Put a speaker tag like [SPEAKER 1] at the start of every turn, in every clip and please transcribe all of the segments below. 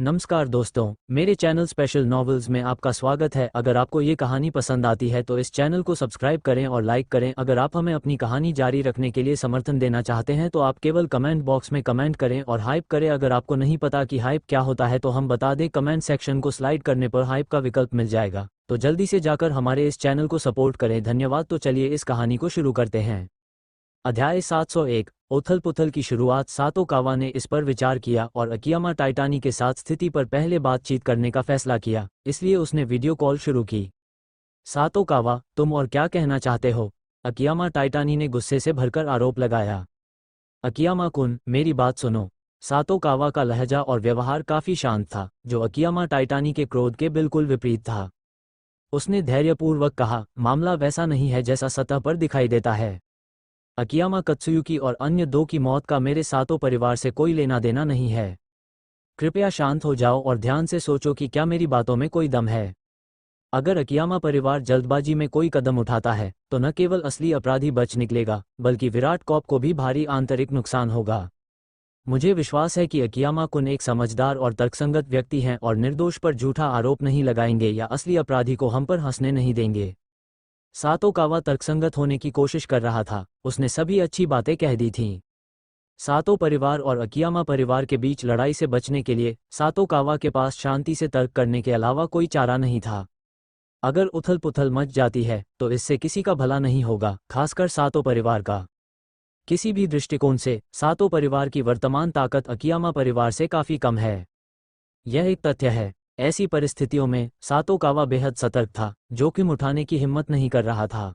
[SPEAKER 1] नमस्कार दोस्तों, मेरे चैनल स्पेशल नॉवेल्स में आपका स्वागत है। अगर आपको ये कहानी पसंद आती है तो इस चैनल को सब्सक्राइब करें और लाइक करें। अगर आप हमें अपनी कहानी जारी रखने के लिए समर्थन देना चाहते हैं तो आप केवल कमेंट बॉक्स में कमेंट करें और हाइप करें। अगर आपको नहीं पता कि हाइप क्या होता है तो हम बता दें, कमेंट सेक्शन को स्लाइड करने पर हाइप का विकल्प मिल जाएगा। तो जल्दी से जाकर हमारे इस चैनल को सपोर्ट करें, धन्यवाद। तो चलिए इस कहानी को शुरू करते हैं। अध्याय 701 उथल पुथल की शुरुआत। सातोकावा ने इस पर विचार किया और अकियामा टाइटानी के साथ स्थिति पर पहले बातचीत करने का फैसला किया, इसलिए उसने वीडियो कॉल शुरू की। सातोकावा, तुम और क्या कहना चाहते हो? अकियामा टाइटानी ने गुस्से से भरकर आरोप लगाया। अकियामा कुन, मेरी बात सुनो। सातोकावा का लहजा और व्यवहार काफी शांत था, जो अकियामा टाइटानी के क्रोध के बिल्कुल विपरीत था। उसने धैर्यपूर्वक कहा, मामला वैसा नहीं है जैसा सतह पर दिखाई देता है। अकियामा कत्सुयुकी और अन्य दो की मौत का मेरे सातो परिवार से कोई लेना देना नहीं है। कृपया शांत हो जाओ और ध्यान से सोचो कि क्या मेरी बातों में कोई दम है। अगर अकियामा परिवार जल्दबाजी में कोई कदम उठाता है तो न केवल असली अपराधी बच निकलेगा, बल्कि विराट कॉप को भी भारी आंतरिक नुकसान होगा। मुझे विश्वास है कि अकियामा कुन एक समझदार और तर्कसंगत व्यक्ति हैं और निर्दोष पर झूठा आरोप नहीं लगाएंगे या असली अपराधी को हम पर हंसने नहीं देंगे। सातोकावा तर्कसंगत होने की कोशिश कर रहा था, उसने सभी अच्छी बातें कह दी थीं। सातो परिवार और अकियामा परिवार के बीच लड़ाई से बचने के लिए सातोकावा के पास शांति से तर्क करने के अलावा कोई चारा नहीं था। अगर उथल पुथल मच जाती है तो इससे किसी का भला नहीं होगा, खासकर सातो परिवार का। किसी भी दृष्टिकोण से सातो परिवार की वर्तमान ताकत अकियामा परिवार से काफी कम है। यह एक तथ्य है। ऐसी परिस्थितियों में सातोकावा बेहद सतर्क था, जोखिम उठाने की हिम्मत नहीं कर रहा था।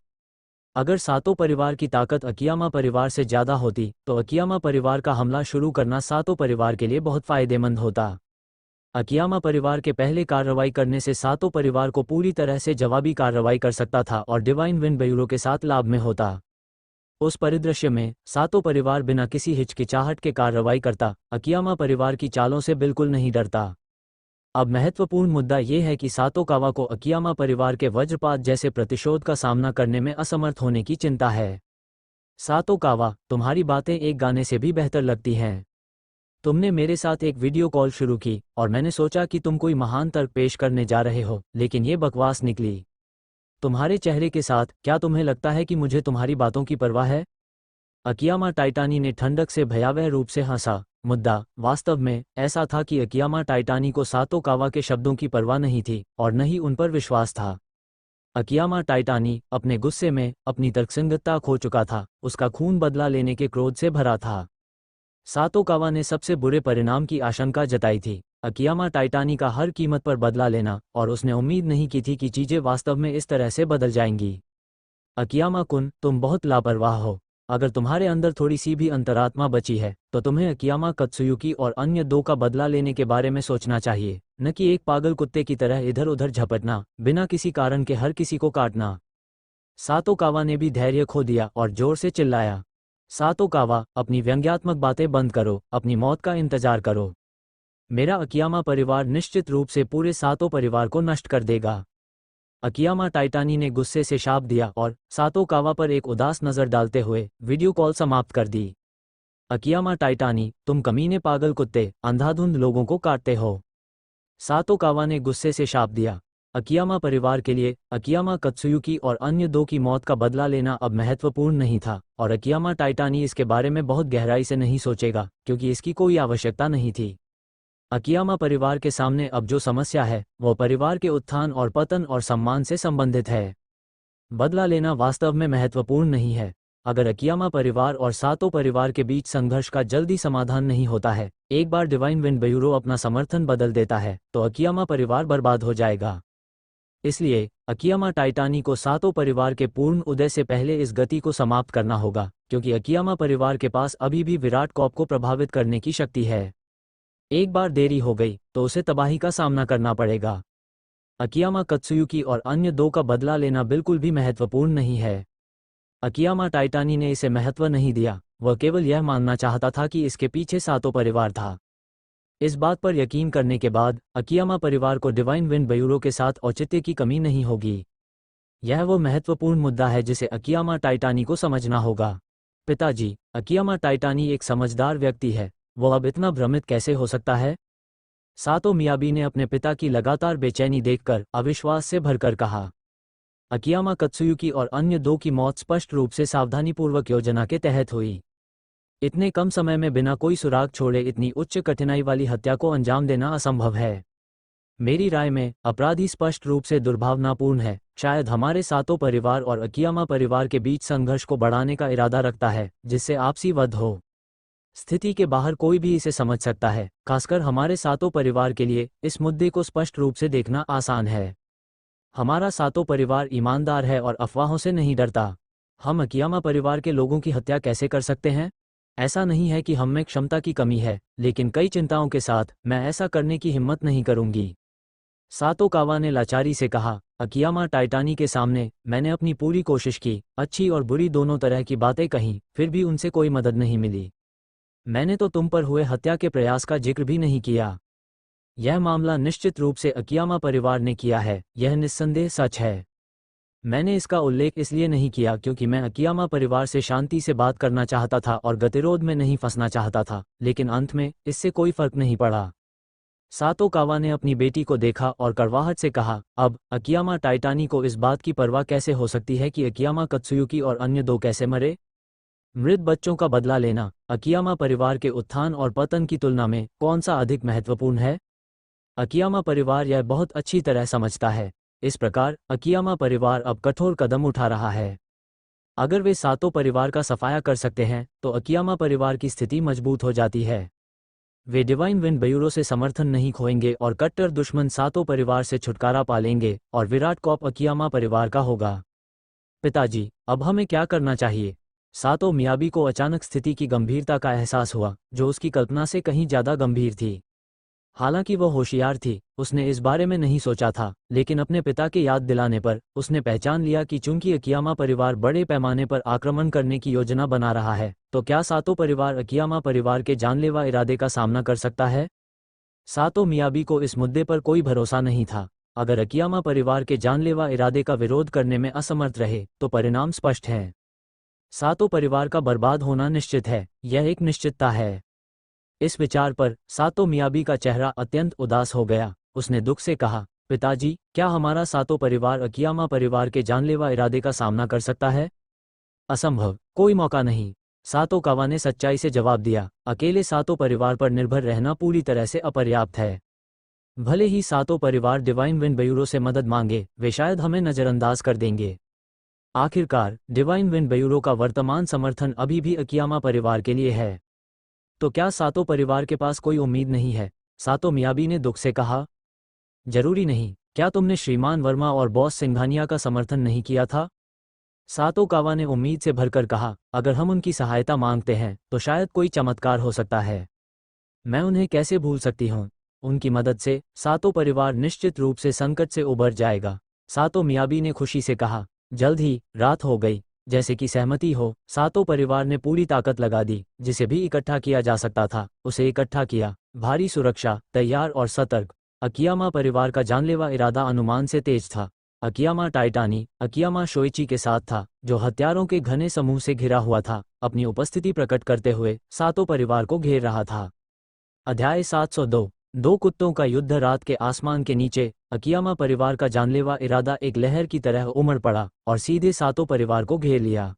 [SPEAKER 1] अगर सातो परिवार की ताकत अकियामा परिवार से ज्यादा होती तो अकियामा परिवार का हमला शुरू करना सातो परिवार के लिए बहुत फायदेमंद होता। अकियामा परिवार के पहले कार्रवाई करने से सातो परिवार को पूरी तरह से जवाबी कार्रवाई कर सकता था और डिवाइन विंड ब्यूरो के साथ लाभ में होता। उस परिदृश्य में सातो परिवार बिना किसी हिचकिचाहट के कार्रवाई करता, अकियामा परिवार की चालों से बिल्कुल नहीं डरता। अब महत्वपूर्ण मुद्दा यह है कि सातोकावा को अकियामा परिवार के वज्रपात जैसे प्रतिशोध का सामना करने में असमर्थ होने की चिंता है। सातोकावा, तुम्हारी बातें एक गाने से भी बेहतर लगती हैं। तुमने मेरे साथ एक वीडियो कॉल शुरू की और मैंने सोचा कि तुम कोई महान तर्क पेश करने जा रहे हो, लेकिन ये बकवास निकली। तुम्हारे चेहरे के साथ क्या तुम्हें लगता है कि मुझे तुम्हारी बातों की परवाह है? अकियामा टाइटानी ने ठंडक से भयावह रूप से हंसा। मुद्दा वास्तव में ऐसा था कि अकियामा टाइटानी को सातोकावा के शब्दों की परवाह नहीं थी और न ही उन पर विश्वास था। अकियामा टाइटानी अपने गुस्से में अपनी तर्कसंगतता खो चुका था, उसका खून बदला लेने के क्रोध से भरा था। सातोकावा ने सबसे बुरे परिणाम की आशंका जताई थी, अकियामा टाइटानी का हर कीमत पर बदला लेना, और उसने उम्मीद नहीं की थी कि चीजें वास्तव में इस तरह से बदल जाएंगी। अकियामा कुन, तुम बहुत लापरवाह हो। अगर तुम्हारे अंदर थोड़ी सी भी अंतरात्मा बची है तो तुम्हें अकियामा कत्सुयुकी और अन्य दो का बदला लेने के बारे में सोचना चाहिए, न कि एक पागल कुत्ते की तरह इधर उधर झपटना, बिना किसी कारण के हर किसी को काटना। सातोकावा ने भी धैर्य खो दिया और जोर से चिल्लाया, सातोकावा, अपनी व्यंग्यात्मक बातें बंद करो, अपनी मौत का इंतजार करो। मेरा अकियामा परिवार निश्चित रूप से पूरे सातो परिवार को नष्ट कर देगा। अकियामा टाइटानी ने गुस्से से शाप दिया और सातोकावा पर एक उदास नजर डालते हुए वीडियो कॉल समाप्त कर दी। अकियामा टाइटानी, तुम कमीने पागल कुत्ते, अंधाधुंध लोगों को काटते हो। सातोकावा ने गुस्से से शाप दिया। अकियामा परिवार के लिए अकियामा कत्सुयुकी और अन्य दो की मौत का बदला लेना अब महत्वपूर्ण नहीं था, और अकियामा टाइटानी इसके बारे में बहुत गहराई से नहीं सोचेगा, क्योंकि इसकी कोई आवश्यकता नहीं थी। अकियामा परिवार के सामने अब जो समस्या है वो परिवार के उत्थान और पतन और सम्मान से संबंधित है। बदला लेना वास्तव में महत्वपूर्ण नहीं है। अगर अकियामा परिवार और सातो परिवार के बीच संघर्ष का जल्दी समाधान नहीं होता है, एक बार डिवाइन विंड ब्यूरो अपना समर्थन बदल देता है, तो अकियामा परिवार बर्बाद हो जाएगा। इसलिए अकियामा टाइटानी को सातो परिवार के पूर्ण उदय से पहले इस गति को समाप्त करना होगा, क्योंकि अकियामा परिवार के पास अभी भी विराट कॉप को प्रभावित करने की शक्ति है। एक बार देरी हो गई तो उसे तबाही का सामना करना पड़ेगा। अकियामा कत्सुयुकी और अन्य दो का बदला लेना बिल्कुल भी महत्वपूर्ण नहीं है। अकियामा टाइटानी ने इसे महत्व नहीं दिया, वह केवल यह मानना चाहता था कि इसके पीछे सातो परिवार था। इस बात पर यकीन करने के बाद अकियामा परिवार को डिवाइन विंड ब्यूरो के साथ औचित्य की कमी नहीं होगी। यह वो महत्वपूर्ण मुद्दा है जिसे अकियामा टाइटानी को समझना होगा। पिताजी, अकियामा टाइटानी एक समझदार व्यक्ति है, वो अब इतना भ्रमित कैसे हो सकता है? सातो मियाबी ने अपने पिता की लगातार बेचैनी देखकर अविश्वास से भरकर कहा। अकियामा कत्सुयुकी और अन्य 2 की मौत स्पष्ट रूप से सावधानीपूर्वक योजना के तहत हुई। इतने कम समय में बिना कोई सुराग छोड़े इतनी उच्च कठिनाई वाली हत्या को अंजाम देना असंभव है। मेरी राय में अपराधी स्पष्ट रूप से दुर्भावनापूर्ण है। शायद हमारे सातो परिवार और अकियामा परिवार के बीच संघर्ष को बढ़ाने का इरादा रखता है, जिससे आपसी वध हो। स्थिति के बाहर कोई भी इसे समझ सकता है, खासकर हमारे सातो परिवार के लिए इस मुद्दे को स्पष्ट रूप से देखना आसान है। हमारा सातो परिवार ईमानदार है और अफवाहों से नहीं डरता। हम अकियामा परिवार के लोगों की हत्या कैसे कर सकते हैं? ऐसा नहीं है कि हम में क्षमता की कमी है, लेकिन कई चिंताओं के साथ मैं ऐसा करने की हिम्मत नहीं करूंगी। सातो कावा ने लाचारी से कहा। अकियामा टाइटानी के सामने मैंने अपनी पूरी कोशिश की, अच्छी और बुरी दोनों तरह की बातें कहीं, फिर भी उनसे कोई मदद नहीं मिली। मैंने तो तुम पर हुए हत्या के प्रयास का जिक्र भी नहीं किया। यह मामला निश्चित रूप से अकियामा परिवार ने किया है, यह निस्संदेह सच है। मैंने इसका उल्लेख इसलिए नहीं किया क्योंकि मैं अकियामा परिवार से शांति से बात करना चाहता था और गतिरोध में नहीं फंसना चाहता था, लेकिन अंत में इससे कोई फर्क नहीं पड़ा। सातो कावा ने अपनी बेटी को देखा और कड़वाहट से कहा, अब अकियामा टाइटानी को इस बात की परवाह कैसे हो सकती है कि अकियामा कत्सुयुकी और अन्य 2 कैसे मरे? मृत बच्चों का बदला लेना अकियामा परिवार के उत्थान और पतन की तुलना में कौन सा अधिक महत्वपूर्ण है? अकियामा परिवार यह बहुत अच्छी तरह समझता है। इस प्रकार अकियामा परिवार अब कठोर कदम उठा रहा है। अगर वे सातो परिवार का सफाया कर सकते हैं तो अकियामा परिवार की स्थिति मजबूत हो जाती है। वे डिवाइन विंड ब्यूरो से समर्थन नहीं खोएंगे और कट्टर दुश्मन सातो परिवार से छुटकारा पा लेंगे और विराट कॉप अकियामा परिवार का होगा। पिताजी, अब हमें क्या करना चाहिए? सातो मियाबी को अचानक स्थिति की गंभीरता का एहसास हुआ, जो उसकी कल्पना से कहीं ज्यादा गंभीर थी। हालांकि वह होशियार थी, उसने इस बारे में नहीं सोचा था, लेकिन अपने पिता के याद दिलाने पर उसने पहचान लिया कि चूंकि अकियामा परिवार बड़े पैमाने पर आक्रमण करने की योजना बना रहा है, तो क्या सातो परिवार अकियामा परिवार के जानलेवा इरादे का सामना कर सकता है? सातो मियाबी को इस मुद्दे पर कोई भरोसा नहीं था। अगर अकियामा परिवार के जानलेवा इरादे का विरोध करने में असमर्थ रहे तो परिणाम स्पष्ट है। सातो परिवार का बर्बाद होना निश्चित है, यह एक निश्चितता है। इस विचार पर सातो मियाबी का चेहरा अत्यंत उदास हो गया। उसने दुख से कहा, पिताजी, क्या हमारा सातो परिवार अकियामा परिवार के जानलेवा इरादे का सामना कर सकता है? असंभव, कोई मौका नहीं। सातो कावा ने सच्चाई से जवाब दिया, अकेले सातो परिवार पर निर्भर रहना पूरी तरह से अपर्याप्त है। भले ही सातो परिवार डिवाइन विंड ब्यूरो से मदद मांगे, वे शायद हमें नजरअंदाज कर देंगे। आखिरकार डिवाइन विंड ब्यूरो का वर्तमान समर्थन अभी भी अकियामा परिवार के लिए है। तो क्या सातो परिवार के पास कोई उम्मीद नहीं है? सातो मियाबी ने दुख से कहा। जरूरी नहीं। क्या तुमने श्रीमान वर्मा और बॉस सिंघानिया का समर्थन नहीं किया था? सातो कावा ने उम्मीद से भरकर कहा, अगर हम उनकी सहायता मांगते हैं तो शायद कोई चमत्कार हो सकता है। मैं उन्हें कैसे भूल सकती हूँ? उनकी मदद से सातो परिवार निश्चित रूप से संकट से उबर जाएगा। सातो मियाबी ने खुशी से कहा। जल्द ही रात हो गई। जैसे कि सहमति हो, सातो परिवार ने पूरी ताकत लगा दी, जिसे भी इकट्ठा किया जा सकता था उसे इकट्ठा किया। भारी सुरक्षा, तैयार और सतर्क। अकियामा परिवार का जानलेवा इरादा अनुमान से तेज था। अकियामा टाइटानी अकियामा शोइची के साथ था, जो हथियारों के घने समूह से घिरा हुआ था, अपनी उपस्थिति प्रकट करते हुए सातो परिवार को घेर रहा था। अध्याय 702। 2 कुत्तों का युद्ध। रात के आसमान के नीचे अकियामा परिवार का जानलेवा इरादा एक लहर की तरह उमड़ पड़ा और सीधे सातो परिवार को घेर लिया।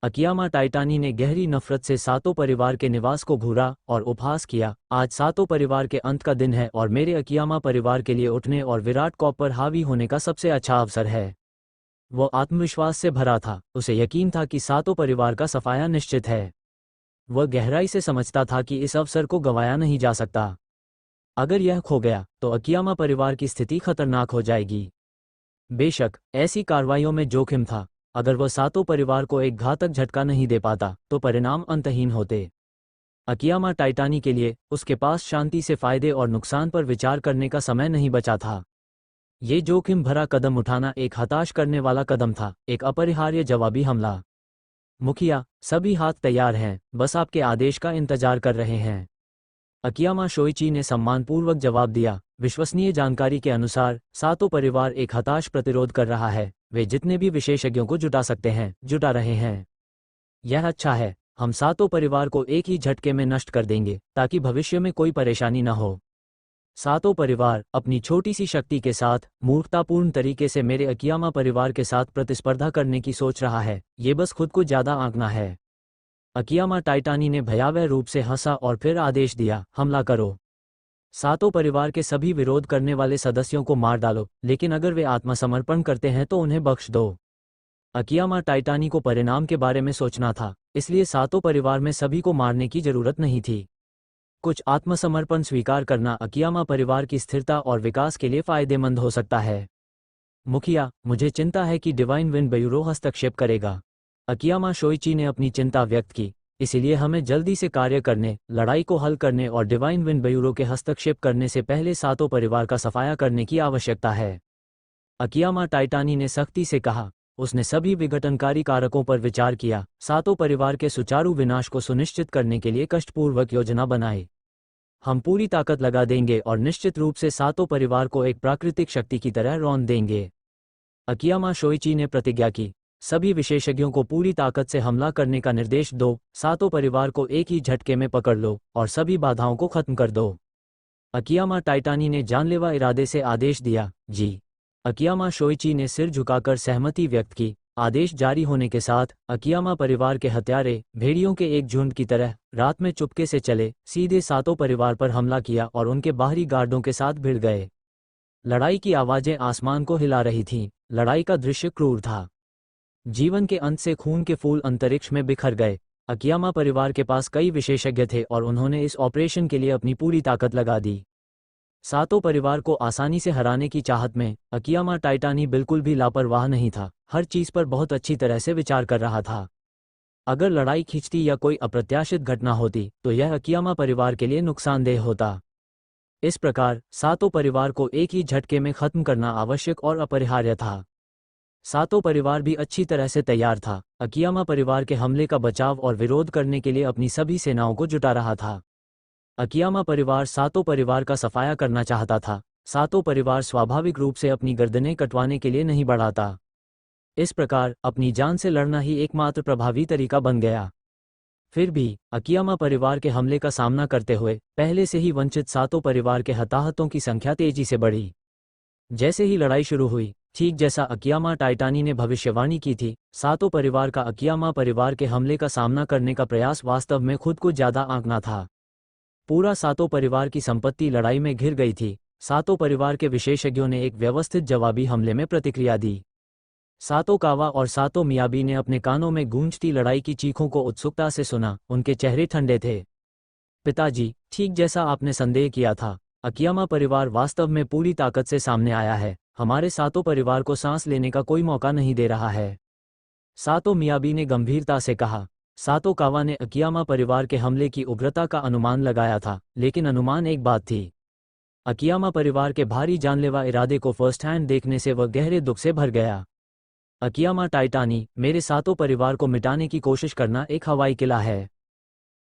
[SPEAKER 1] अकियामा टाइटानी ने गहरी नफरत से सातो परिवार के निवास को घूरा और उपहास किया। आज सातो परिवार के अंत का दिन है और मेरे अकियामा परिवार के लिए उठने और विराट कॉप पर हावी होने का सबसे अच्छा अवसर है। वो आत्मविश्वास से भरा था, उसे यकीन था कि सातो परिवार का सफाया निश्चित है। वह गहराई से समझता था कि इस अवसर को गंवाया नहीं जा सकता। अगर यह खो गया तो अकियामा परिवार की स्थिति खतरनाक हो जाएगी। बेशक ऐसी कार्रवाइयों में जोखिम था। अगर वह सातो परिवार को एक घातक झटका नहीं दे पाता तो परिणाम अंतहीन होते। अकियामा टाइटानी के लिए उसके पास शांति से फायदे और नुकसान पर विचार करने का समय नहीं बचा था। ये जोखिम भरा कदम उठाना एक हताश करने वाला कदम था, एक अपरिहार्य जवाबी हमला। मुखिया, सभी हाथ तैयार हैं, बस आपके आदेश का इंतजार कर रहे हैं। अकियामा शोइची ने सम्मानपूर्वक जवाब दिया। विश्वसनीय जानकारी के अनुसार सातो परिवार एक हताश प्रतिरोध कर रहा है। वे जितने भी विशेषज्ञों को जुटा सकते हैं जुटा रहे हैं। यह अच्छा है। हम सातो परिवार को एक ही झटके में नष्ट कर देंगे ताकि भविष्य में कोई परेशानी न हो। सातो परिवार अपनी छोटी सी शक्ति के साथ मूर्खतापूर्ण तरीके से मेरे अकियामा परिवार के साथ प्रतिस्पर्धा करने की सोच रहा है। ये बस खुद को ज्यादा आंकना है। अकियामा टाइटानी ने भयावह रूप से हंसा और फिर आदेश दिया, हमला करो। सातो परिवार के सभी विरोध करने वाले सदस्यों को मार डालो, लेकिन अगर वे आत्मसमर्पण करते हैं तो उन्हें बख्श दो। अकियामा टाइटानी को परिणाम के बारे में सोचना था, इसलिए सातो परिवार में सभी को मारने की जरूरत नहीं थी। कुछ आत्मसमर्पण स्वीकार करना अकियामा परिवार की स्थिरता और विकास के लिए फायदेमंद हो सकता है। मुखिया, मुझे चिंता है कि डिवाइन विंड ब्यूरो हस्तक्षेप करेगा। अकियामा शोइची ने अपनी चिंता व्यक्त की। इसलिए हमें जल्दी से कार्य करने, लड़ाई को हल करने और डिवाइन विंड ब्यूरो के हस्तक्षेप करने से पहले सातो परिवार का सफाया करने की आवश्यकता है। अकियामा टाइटानी ने सख्ती से कहा। उसने सभी विघटनकारी कारकों पर विचार किया, सातो परिवार के सुचारू विनाश को सुनिश्चित करने के लिए कष्टपूर्वक योजना बनाई। हम पूरी ताकत लगा देंगे और निश्चित रूप से सातो परिवार को एक प्राकृतिक शक्ति की तरह रौंद देंगे। अकियामा शोइची ने प्रतिज्ञा की। सभी विशेषज्ञों को पूरी ताकत से हमला करने का निर्देश दो, सातो परिवार को एक ही झटके में पकड़ लो और सभी बाधाओं को खत्म कर दो। अकियामा टाइटानी ने जानलेवा इरादे से आदेश दिया, जी। अकियामा शोइची ने सिर झुकाकर सहमति व्यक्त की। आदेश जारी होने के साथ अकियामा परिवार के हत्यारे भेड़ियों के एक झुंड की तरह रात में चुपके से चले, सीधे सातो परिवार पर हमला किया और उनके बाहरी गार्डों के साथ भिड़ गए। लड़ाई की आवाजें आसमान को हिला रही थीं। लड़ाई का दृश्य क्रूर था। जीवन के अंत से खून के फूल अंतरिक्ष में बिखर गए। अकियामा परिवार के पास कई विशेषज्ञ थे और उन्होंने इस ऑपरेशन के लिए अपनी पूरी ताकत लगा दी। सातो परिवार को आसानी से हराने की चाहत में अकियामा टाइटानी बिल्कुल भी लापरवाह नहीं था, हर चीज पर बहुत अच्छी तरह से विचार कर रहा था। अगर लड़ाई खिंचती या कोई अप्रत्याशित घटना होती तो यह अकियामा परिवार के लिए नुकसानदेह होता। इस प्रकार सातो परिवार को एक ही झटके में खत्म करना आवश्यक और अपरिहार्य था। सातो परिवार भी अच्छी तरह से तैयार था। अकियामा परिवार के हमले का बचाव और विरोध करने के लिए अपनी सभी सेनाओं को जुटा रहा था। अकियामा परिवार सातो परिवार का सफाया करना चाहता था। सातो परिवार स्वाभाविक रूप से अपनी गर्दनें कटवाने के लिए नहीं बढ़ाता। इस प्रकार अपनी जान से लड़ना ही एकमात्र प्रभावी तरीका बन गया। फिर भी अकियामा परिवार के हमले का सामना करते हुए पहले से ही वंचित सातो परिवार के हताहतों की संख्या तेजी से बढ़ी। जैसे ही लड़ाई शुरू हुई, ठीक जैसा अकियामा टाइटानी ने भविष्यवाणी की थी, सातो परिवार का अकियामा परिवार के हमले का सामना करने का प्रयास वास्तव में खुद को ज्यादा आंकना था। पूरा सातो परिवार की संपत्ति लड़ाई में घिर गई थी। सातो परिवार के विशेषज्ञों ने एक व्यवस्थित जवाबी हमले में प्रतिक्रिया दी। सातो कावा और सातो मियाबी ने अपने कानों में गूंजती लड़ाई की चीखों को उत्सुकता से सुना। उनके चेहरे ठंडे थे। पिताजी, ठीक जैसा आपने संदेह किया था, अकियामा परिवार वास्तव में पूरी ताकत से सामने आया है। हमारे सातो परिवार को सांस लेने का कोई मौका नहीं दे रहा है, सातो मियाबी ने गंभीरता से कहा। सातो कावा ने अकियामा परिवार के हमले की उग्रता का अनुमान लगाया था, लेकिन अनुमान एक बात थी। अकियामा परिवार के भारी जानलेवा इरादे को फर्स्ट हैंड देखने से वह गहरे दुख से भर गया। अकियामा टाइटानी, मेरे सातो परिवार को मिटाने की कोशिश करना एक हवाई किला है।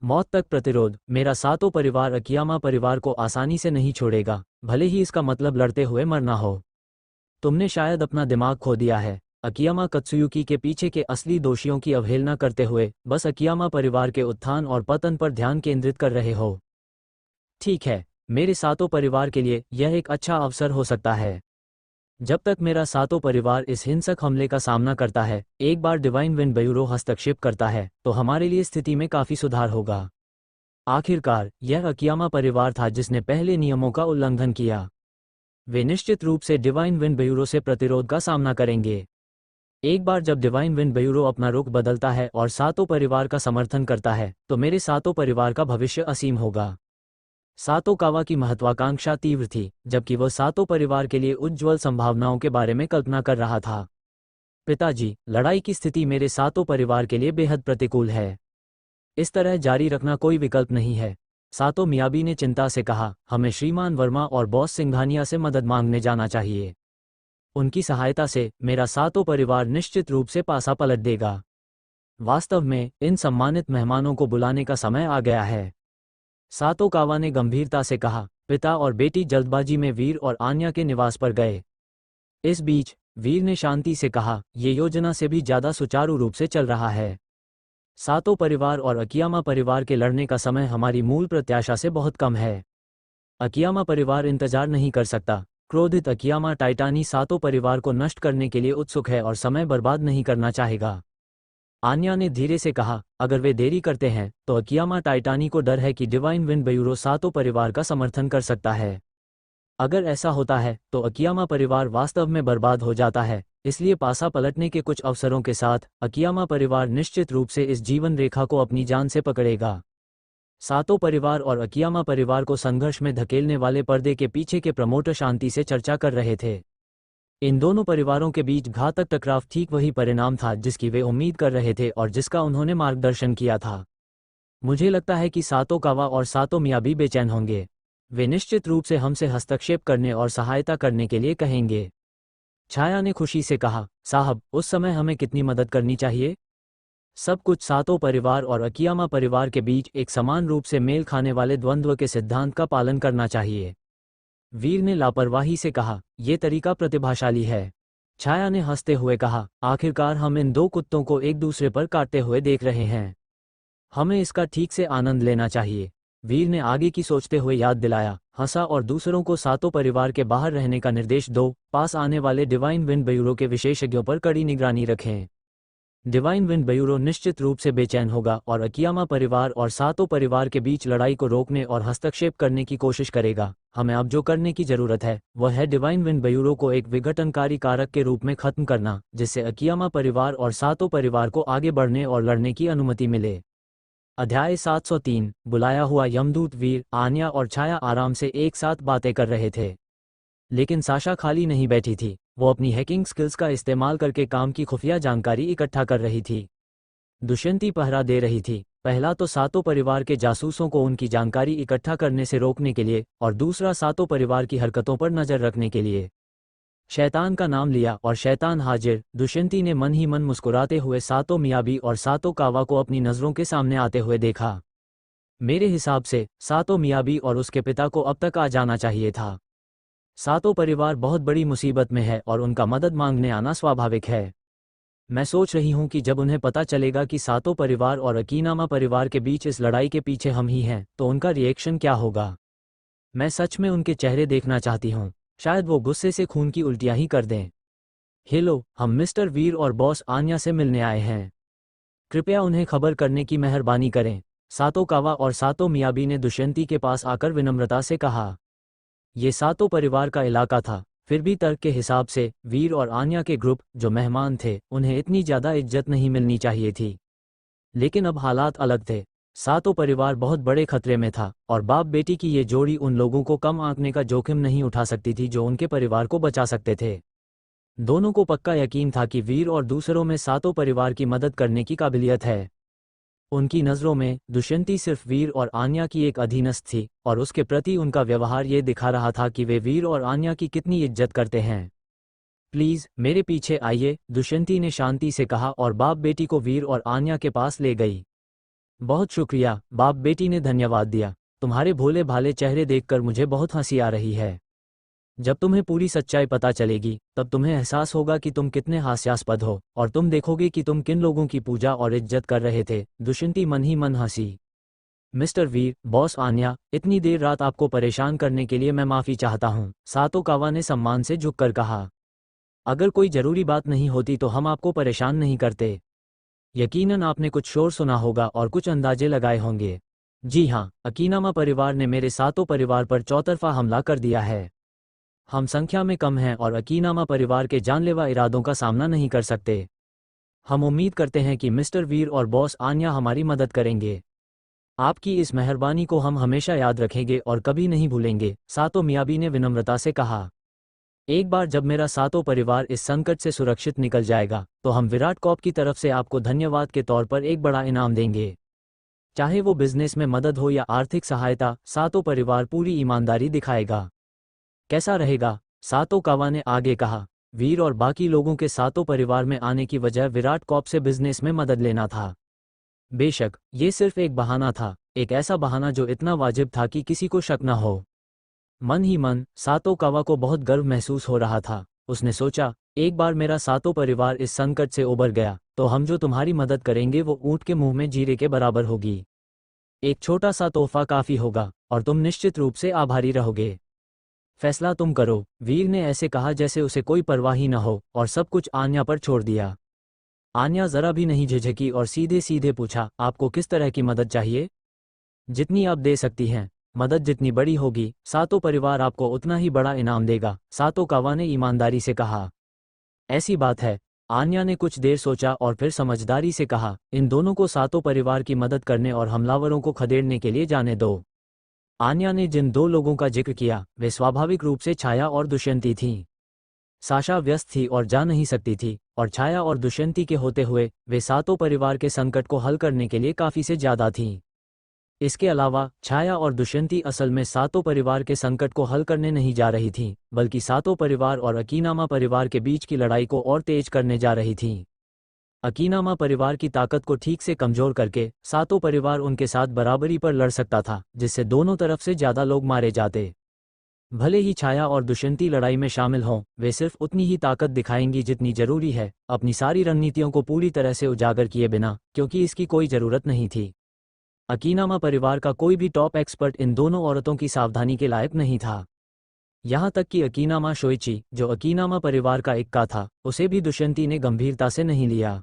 [SPEAKER 1] मौत तक प्रतिरोध। मेरा सातो परिवार अकियामा परिवार को आसानी से नहीं छोड़ेगा, भले ही इसका मतलब लड़ते हुए मरना हो। तुमने शायद अपना दिमाग खो दिया है। अकियामा कत्सुयुकी के पीछे के असली दोषियों की अवहेलना करते हुए बस अकियामा परिवार के उत्थान और पतन पर ध्यान केंद्रित कर रहे हो। ठीक है, मेरे सातो परिवार के लिए यह एक अच्छा अवसर हो सकता है। जब तक मेरा सातो परिवार इस हिंसक हमले का सामना करता है, एक बार डिवाइन विंड ब्यूरो हस्तक्षेप करता है, तो हमारे लिए स्थिति में काफी सुधार होगा। आखिरकार यह अकियामा परिवार था जिसने पहले नियमों का उल्लंघन किया। वे निश्चित रूप से डिवाइन विंड ब्यूरो से प्रतिरोध का सामना करेंगे। एक बार जब डिवाइन विंड ब्यूरो अपना रुख बदलता है और सातो परिवार का समर्थन करता है, तो मेरे सातो परिवार का भविष्य असीम होगा। सातो कावा की महत्वाकांक्षा तीव्र थी, जबकि वह सातो परिवार के लिए उज्ज्वल संभावनाओं के बारे में कल्पना कर रहा था। पिताजी, लड़ाई की स्थिति मेरे सातो परिवार के लिए बेहद प्रतिकूल है। इस तरह जारी रखना कोई विकल्प नहीं है, सातो मियाबी ने चिंता से कहा। हमें श्रीमान वर्मा और बॉस सिंघानिया से मदद मांगने जाना चाहिए। उनकी सहायता से मेरा सातो परिवार निश्चित रूप से पासा पलट देगा। वास्तव में इन सम्मानित मेहमानों को बुलाने का समय आ गया है, सातो कावा ने गंभीरता से कहा। पिता और बेटी जल्दबाजी में वीर और आन्या के निवास पर गए। इस बीच वीर ने शांति से कहा, ये योजना से भी ज्यादा सुचारू रूप से चल रहा है। सातो परिवार और अकियामा परिवार के लड़ने का समय हमारी मूल प्रत्याशा से बहुत कम है। अकियामा परिवार इंतजार नहीं कर सकता। क्रोधित अकियामा टाइटानी सातों परिवार को नष्ट करने के लिए उत्सुक है और समय बर्बाद नहीं करना चाहेगा। आन्या ने धीरे से कहा, अगर वे देरी करते हैं तो अकियामा टाइटानी को डर है कि डिवाइन विंड ब्यूरो सातों परिवार का समर्थन कर सकता है। अगर ऐसा होता है तो अकियामा परिवार वास्तव में बर्बाद हो जाता है, इसलिए पासा पलटने के कुछ अवसरों के साथ अकियामा परिवार निश्चित रूप से इस जीवन रेखा को अपनी जान से पकड़ेगा। सातों परिवार और अकियामा परिवार को संघर्ष में धकेलने वाले पर्दे के पीछे के प्रमोटर शांति से चर्चा कर रहे थे। इन दोनों परिवारों के बीच घातक टकराव ठीक वही परिणाम था जिसकी वे उम्मीद कर रहे थे और जिसका उन्होंने मार्गदर्शन किया था। मुझे लगता है कि सातो कावा और सातो मियाबी बेचैन होंगे। वे निश्चित रूप से हमसे हस्तक्षेप करने और सहायता करने के लिए कहेंगे। छाया ने खुशी से कहा, साहब, उस समय हमें कितनी मदद करनी चाहिए? सब कुछ सातो परिवार और अकियामा परिवार के बीच एक समान रूप से मेल खाने वाले द्वंद्व के सिद्धांत का पालन करना चाहिए। वीर ने लापरवाही से कहा, यह तरीका प्रतिभाशाली है। छाया ने हंसते हुए कहा, आखिरकार हम इन दो कुत्तों को एक दूसरे पर काटते हुए देख रहे हैं। हमें इसका ठीक से आनंद लेना चाहिए। वीर ने आगे की सोचते हुए याद दिलाया, हंसा और दूसरों को सातों परिवार के बाहर रहने का निर्देश दो। पास आने वाले डिवाइन विंड ब्यूरो के विशेषज्ञों पर कड़ी निगरानी रखें। डिवाइन विंड ब्यूरो निश्चित रूप से बेचैन होगा और अकियामा परिवार और सातों परिवार के बीच लड़ाई को रोकने और हस्तक्षेप करने की कोशिश करेगा। हमें अब जो करने की जरूरत है वह है डिवाइन विंड ब्यूरो को एक विघटनकारी कारक के रूप में खत्म करना, जिससे अकियामा परिवार और सातों परिवार को आगे बढ़ने और लड़ने की अनुमति मिले। अध्याय 703। बुलाया हुआ यमदूत। वीर, आन्या और छाया आराम से एक साथ बातें कर रहे थे, लेकिन साशा खाली नहीं बैठी थी। वो अपनी हैकिंग स्किल्स का इस्तेमाल करके काम की खुफिया जानकारी इकट्ठा कर रही थी। दुष्यंती पहरा दे रही थी, पहला तो सातों परिवार के जासूसों को उनकी जानकारी इकट्ठा करने से रोकने के लिए और दूसरा सातों परिवार की हरकतों पर नजर रखने के लिए। शैतान का नाम लिया और शैतान हाजिर। दुष्यंती ने मन ही मन मुस्कुराते हुए सातों मियाबी और सातों कावा को अपनी नजरों के सामने आते हुए देखा। मेरे हिसाब से सातों मियाबी और उसके पिता को अब तक आ जाना चाहिए था। सातों परिवार बहुत बड़ी मुसीबत में है और उनका मदद मांगने आना स्वाभाविक है। मैं सोच रही हूं कि जब उन्हें पता चलेगा कि सातों परिवार और अकीनामा परिवार के बीच इस लड़ाई के पीछे हम ही हैं, तो उनका रिएक्शन क्या होगा। मैं सच में उनके चेहरे देखना चाहती हूं। शायद वो गुस्से से खून की उल्टियां ही कर दें। हेलो, हम मिस्टर वीर और बॉस आन्या से मिलने आए हैं। कृपया उन्हें खबर करने की मेहरबानी करें। सातों कावा और सातों मियाबी ने दुष्यंती के पास आकर विनम्रता से कहा। ये सातों परिवार का इलाका था, फिर भी तर्क के हिसाब से वीर और आन्या के ग्रुप जो मेहमान थे उन्हें इतनी ज़्यादा इज्जत नहीं मिलनी चाहिए थी। लेकिन अब हालात अलग थे। सातों परिवार बहुत बड़े खतरे में था और बाप बेटी की ये जोड़ी उन लोगों को कम आंकने का जोखिम नहीं उठा सकती थी जो उनके परिवार को बचा सकते थे। दोनों को पक्का यकीन था कि वीर और दूसरों में सातों परिवार की मदद करने की काबिलियत है। उनकी नज़रों में दुष्यंती सिर्फ वीर और आन्या की एक अधीनस्थ थी और उसके प्रति उनका व्यवहार ये दिखा रहा था कि वे वीर और आन्या की कितनी इज्जत करते हैं। प्लीज़ मेरे पीछे आइए, दुष्यंती ने शांति से कहा और बाप बेटी को वीर और आन्या के पास ले गई। बहुत शुक्रिया, बाप बेटी ने धन्यवाद दिया। तुम्हारे भोले भाले चेहरे देखकर मुझे बहुत हंसी आ रही है। जब तुम्हें पूरी सच्चाई पता चलेगी तब तुम्हें एहसास होगा कि तुम कितने हास्यास्पद हो और तुम देखोगे कि तुम किन लोगों की पूजा और इज्जत कर रहे थे। दुष्यंती मन ही मन हंसी। मिस्टर वीर, बॉस आन्या, इतनी देर रात आपको परेशान करने के लिए मैं माफ़ी चाहता हूँ, सातो कावा ने सम्मान से झुककर कहा। अगर कोई ज़रूरी बात नहीं होती तो हम आपको परेशान नहीं करते। यकीनन आपने कुछ शोर सुना होगा और कुछ अंदाजे लगाए होंगे। जी हाँ, अकीनामा परिवार ने मेरे सातों परिवार पर चौतरफा हमला कर दिया है। हम संख्या में कम हैं और अकीनामा परिवार के जानलेवा इरादों का सामना नहीं कर सकते। हम उम्मीद करते हैं कि मिस्टर वीर और बॉस आन्या हमारी मदद करेंगे। आपकी इस मेहरबानी को हम हमेशा याद रखेंगे और कभी नहीं भूलेंगे, सातो मियाबी ने विनम्रता से कहा। एक बार जब मेरा सातों परिवार इस संकट से सुरक्षित निकल जाएगा तो हम विराट कॉर्प की तरफ से आपको धन्यवाद के तौर पर एक बड़ा इनाम देंगे। चाहे वो बिजनेस में मदद हो या आर्थिक सहायता, सातों परिवार पूरी ईमानदारी दिखाएगा। कैसा रहेगा? सातो कावा ने आगे कहा। वीर और बाकी लोगों के सातों परिवार में आने की वजह विराट कॉर्प से बिजनेस में मदद लेना था। बेशक ये सिर्फ एक बहाना था, एक ऐसा बहाना जो इतना वाजिब था कि किसी को शक न हो। मन ही मन सातो कावा को बहुत गर्व महसूस हो रहा था। उसने सोचा, एक बार मेरा सातों परिवार इस संकट से उबर गया तो हम जो तुम्हारी मदद करेंगे वो ऊंट के मुंह में जीरे के बराबर होगी। एक छोटा सा तोहफा काफी होगा और तुम निश्चित रूप से आभारी रहोगे। फैसला तुम करो। वीर ने ऐसे कहा जैसे उसे कोई परवाह ही न हो और सब कुछ आन्या पर छोड़ दिया। आन्या जरा भी नहीं झिझकी और सीधे सीधे पूछा, आपको किस तरह की मदद चाहिए? जितनी आप दे सकती हैं। मदद जितनी बड़ी होगी, सातो परिवार आपको उतना ही बड़ा इनाम देगा, सातोकावा ने ईमानदारी से कहा। ऐसी बात है। आन्या ने कुछ देर सोचा और फिर समझदारी से कहा, इन दोनों को सातो परिवार की मदद करने और हमलावरों को खदेड़ने के लिए जाने दो। आन्या ने जिन दो लोगों का जिक्र किया वे स्वाभाविक रूप से छाया और दुष्यंती थीं। साशा व्यस्त थी और जा नहीं सकती थी, और छाया और दुष्यंती के होते हुए वे सातों परिवार के संकट को हल करने के लिए काफी से ज्यादा थीं। इसके अलावा छाया और दुष्यंती असल में सातों परिवार के संकट को हल करने नहीं जा रही थीं, बल्कि सातों परिवार और अकीनामा परिवार के बीच की लड़ाई को और तेज करने जा रही थीं। अकीनामा परिवार की ताकत को ठीक से कमजोर करके सातों परिवार उनके साथ बराबरी पर लड़ सकता था, जिससे दोनों तरफ से ज्यादा लोग मारे जाते। भले ही छाया और दुष्यंती लड़ाई में शामिल हों, वे सिर्फ उतनी ही ताकत दिखाएंगी जितनी जरूरी है, अपनी सारी रणनीतियों को पूरी तरह से उजागर किए बिना, क्योंकि इसकी कोई जरूरत नहीं थी। अकीनामा परिवार का कोई भी टॉप एक्सपर्ट इन दोनों औरतों की सावधानी के लायक नहीं था। यहाँ तक कि अकीनामा शोइची, जो अकीनामा परिवार का इक्का था, उसे भी दुष्यंती ने गंभीरता से नहीं लिया।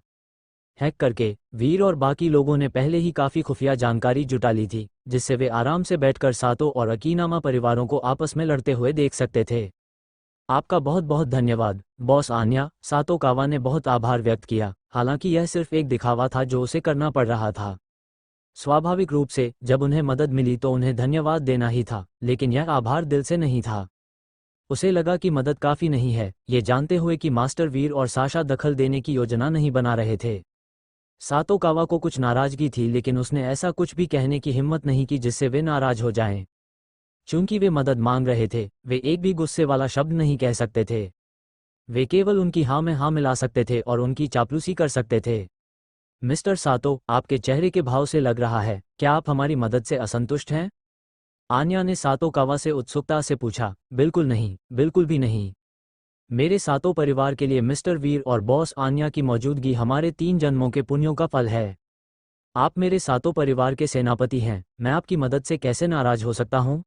[SPEAKER 1] हैक करके वीर और बाकी लोगों ने पहले ही काफी खुफिया जानकारी जुटा ली थी, जिससे वे आराम से बैठकर सातो और अकीनामा परिवारों को आपस में लड़ते हुए देख सकते थे। आपका बहुत बहुत धन्यवाद, बॉस आन्या, सातोकावा ने बहुत आभार व्यक्त किया, हालांकि यह सिर्फ एक दिखावा था जो उसे करना पड़ रहा था। स्वाभाविक रूप से जब उन्हें मदद मिली तो उन्हें धन्यवाद देना ही था, लेकिन यह आभार दिल से नहीं था। उसे लगा कि मदद काफी नहीं है, ये जानते हुए कि मास्टर वीर और साशा दखल देने की योजना नहीं बना रहे थे। सातोकावा को कुछ नाराजगी थी, लेकिन उसने ऐसा कुछ भी कहने की हिम्मत नहीं की जिससे वे नाराज हो जाएं। चूंकि वे मदद मांग रहे थे, वे एक भी गुस्से वाला शब्द नहीं कह सकते थे। वे केवल उनकी हाँ में हाँ मिला सकते थे और उनकी चापलूसी कर सकते थे। मिस्टर सातो, आपके चेहरे के भाव से लग रहा है, क्या आप हमारी मदद से असंतुष्ट हैं? आन्या ने सातोकावा से उत्सुकता से पूछा। बिल्कुल नहीं, बिल्कुल भी नहीं। मेरे सातों परिवार के लिए मिस्टर वीर और बॉस आन्या की मौजूदगी हमारे 3 जन्मों के पुण्यों का फल है। आप मेरे सातों परिवार के सेनापति हैं, मैं आपकी मदद से कैसे नाराज हो सकता हूँ?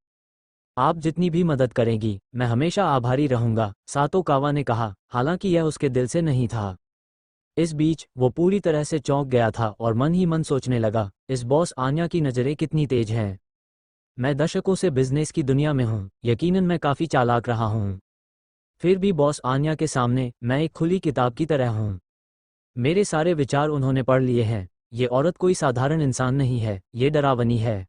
[SPEAKER 1] आप जितनी भी मदद करेंगी, मैं हमेशा आभारी रहूंगा, सातोकावा ने कहा, हालांकि यह उसके दिल से नहीं था। इस बीच वो पूरी तरह से चौंक गया था और मन ही मन सोचने लगा, इस बॉस आन्या की नज़रें कितनी तेज हैं। मैं दशकों से बिजनेस की दुनिया में हूँ, यकीनन मैं काफ़ी चालाक रहा हूँ। फिर भी बॉस आन्या के सामने मैं एक खुली किताब की तरह हूँ। मेरे सारे विचार उन्होंने पढ़ लिए हैं। ये औरत कोई साधारण इंसान नहीं है, ये डरावनी है।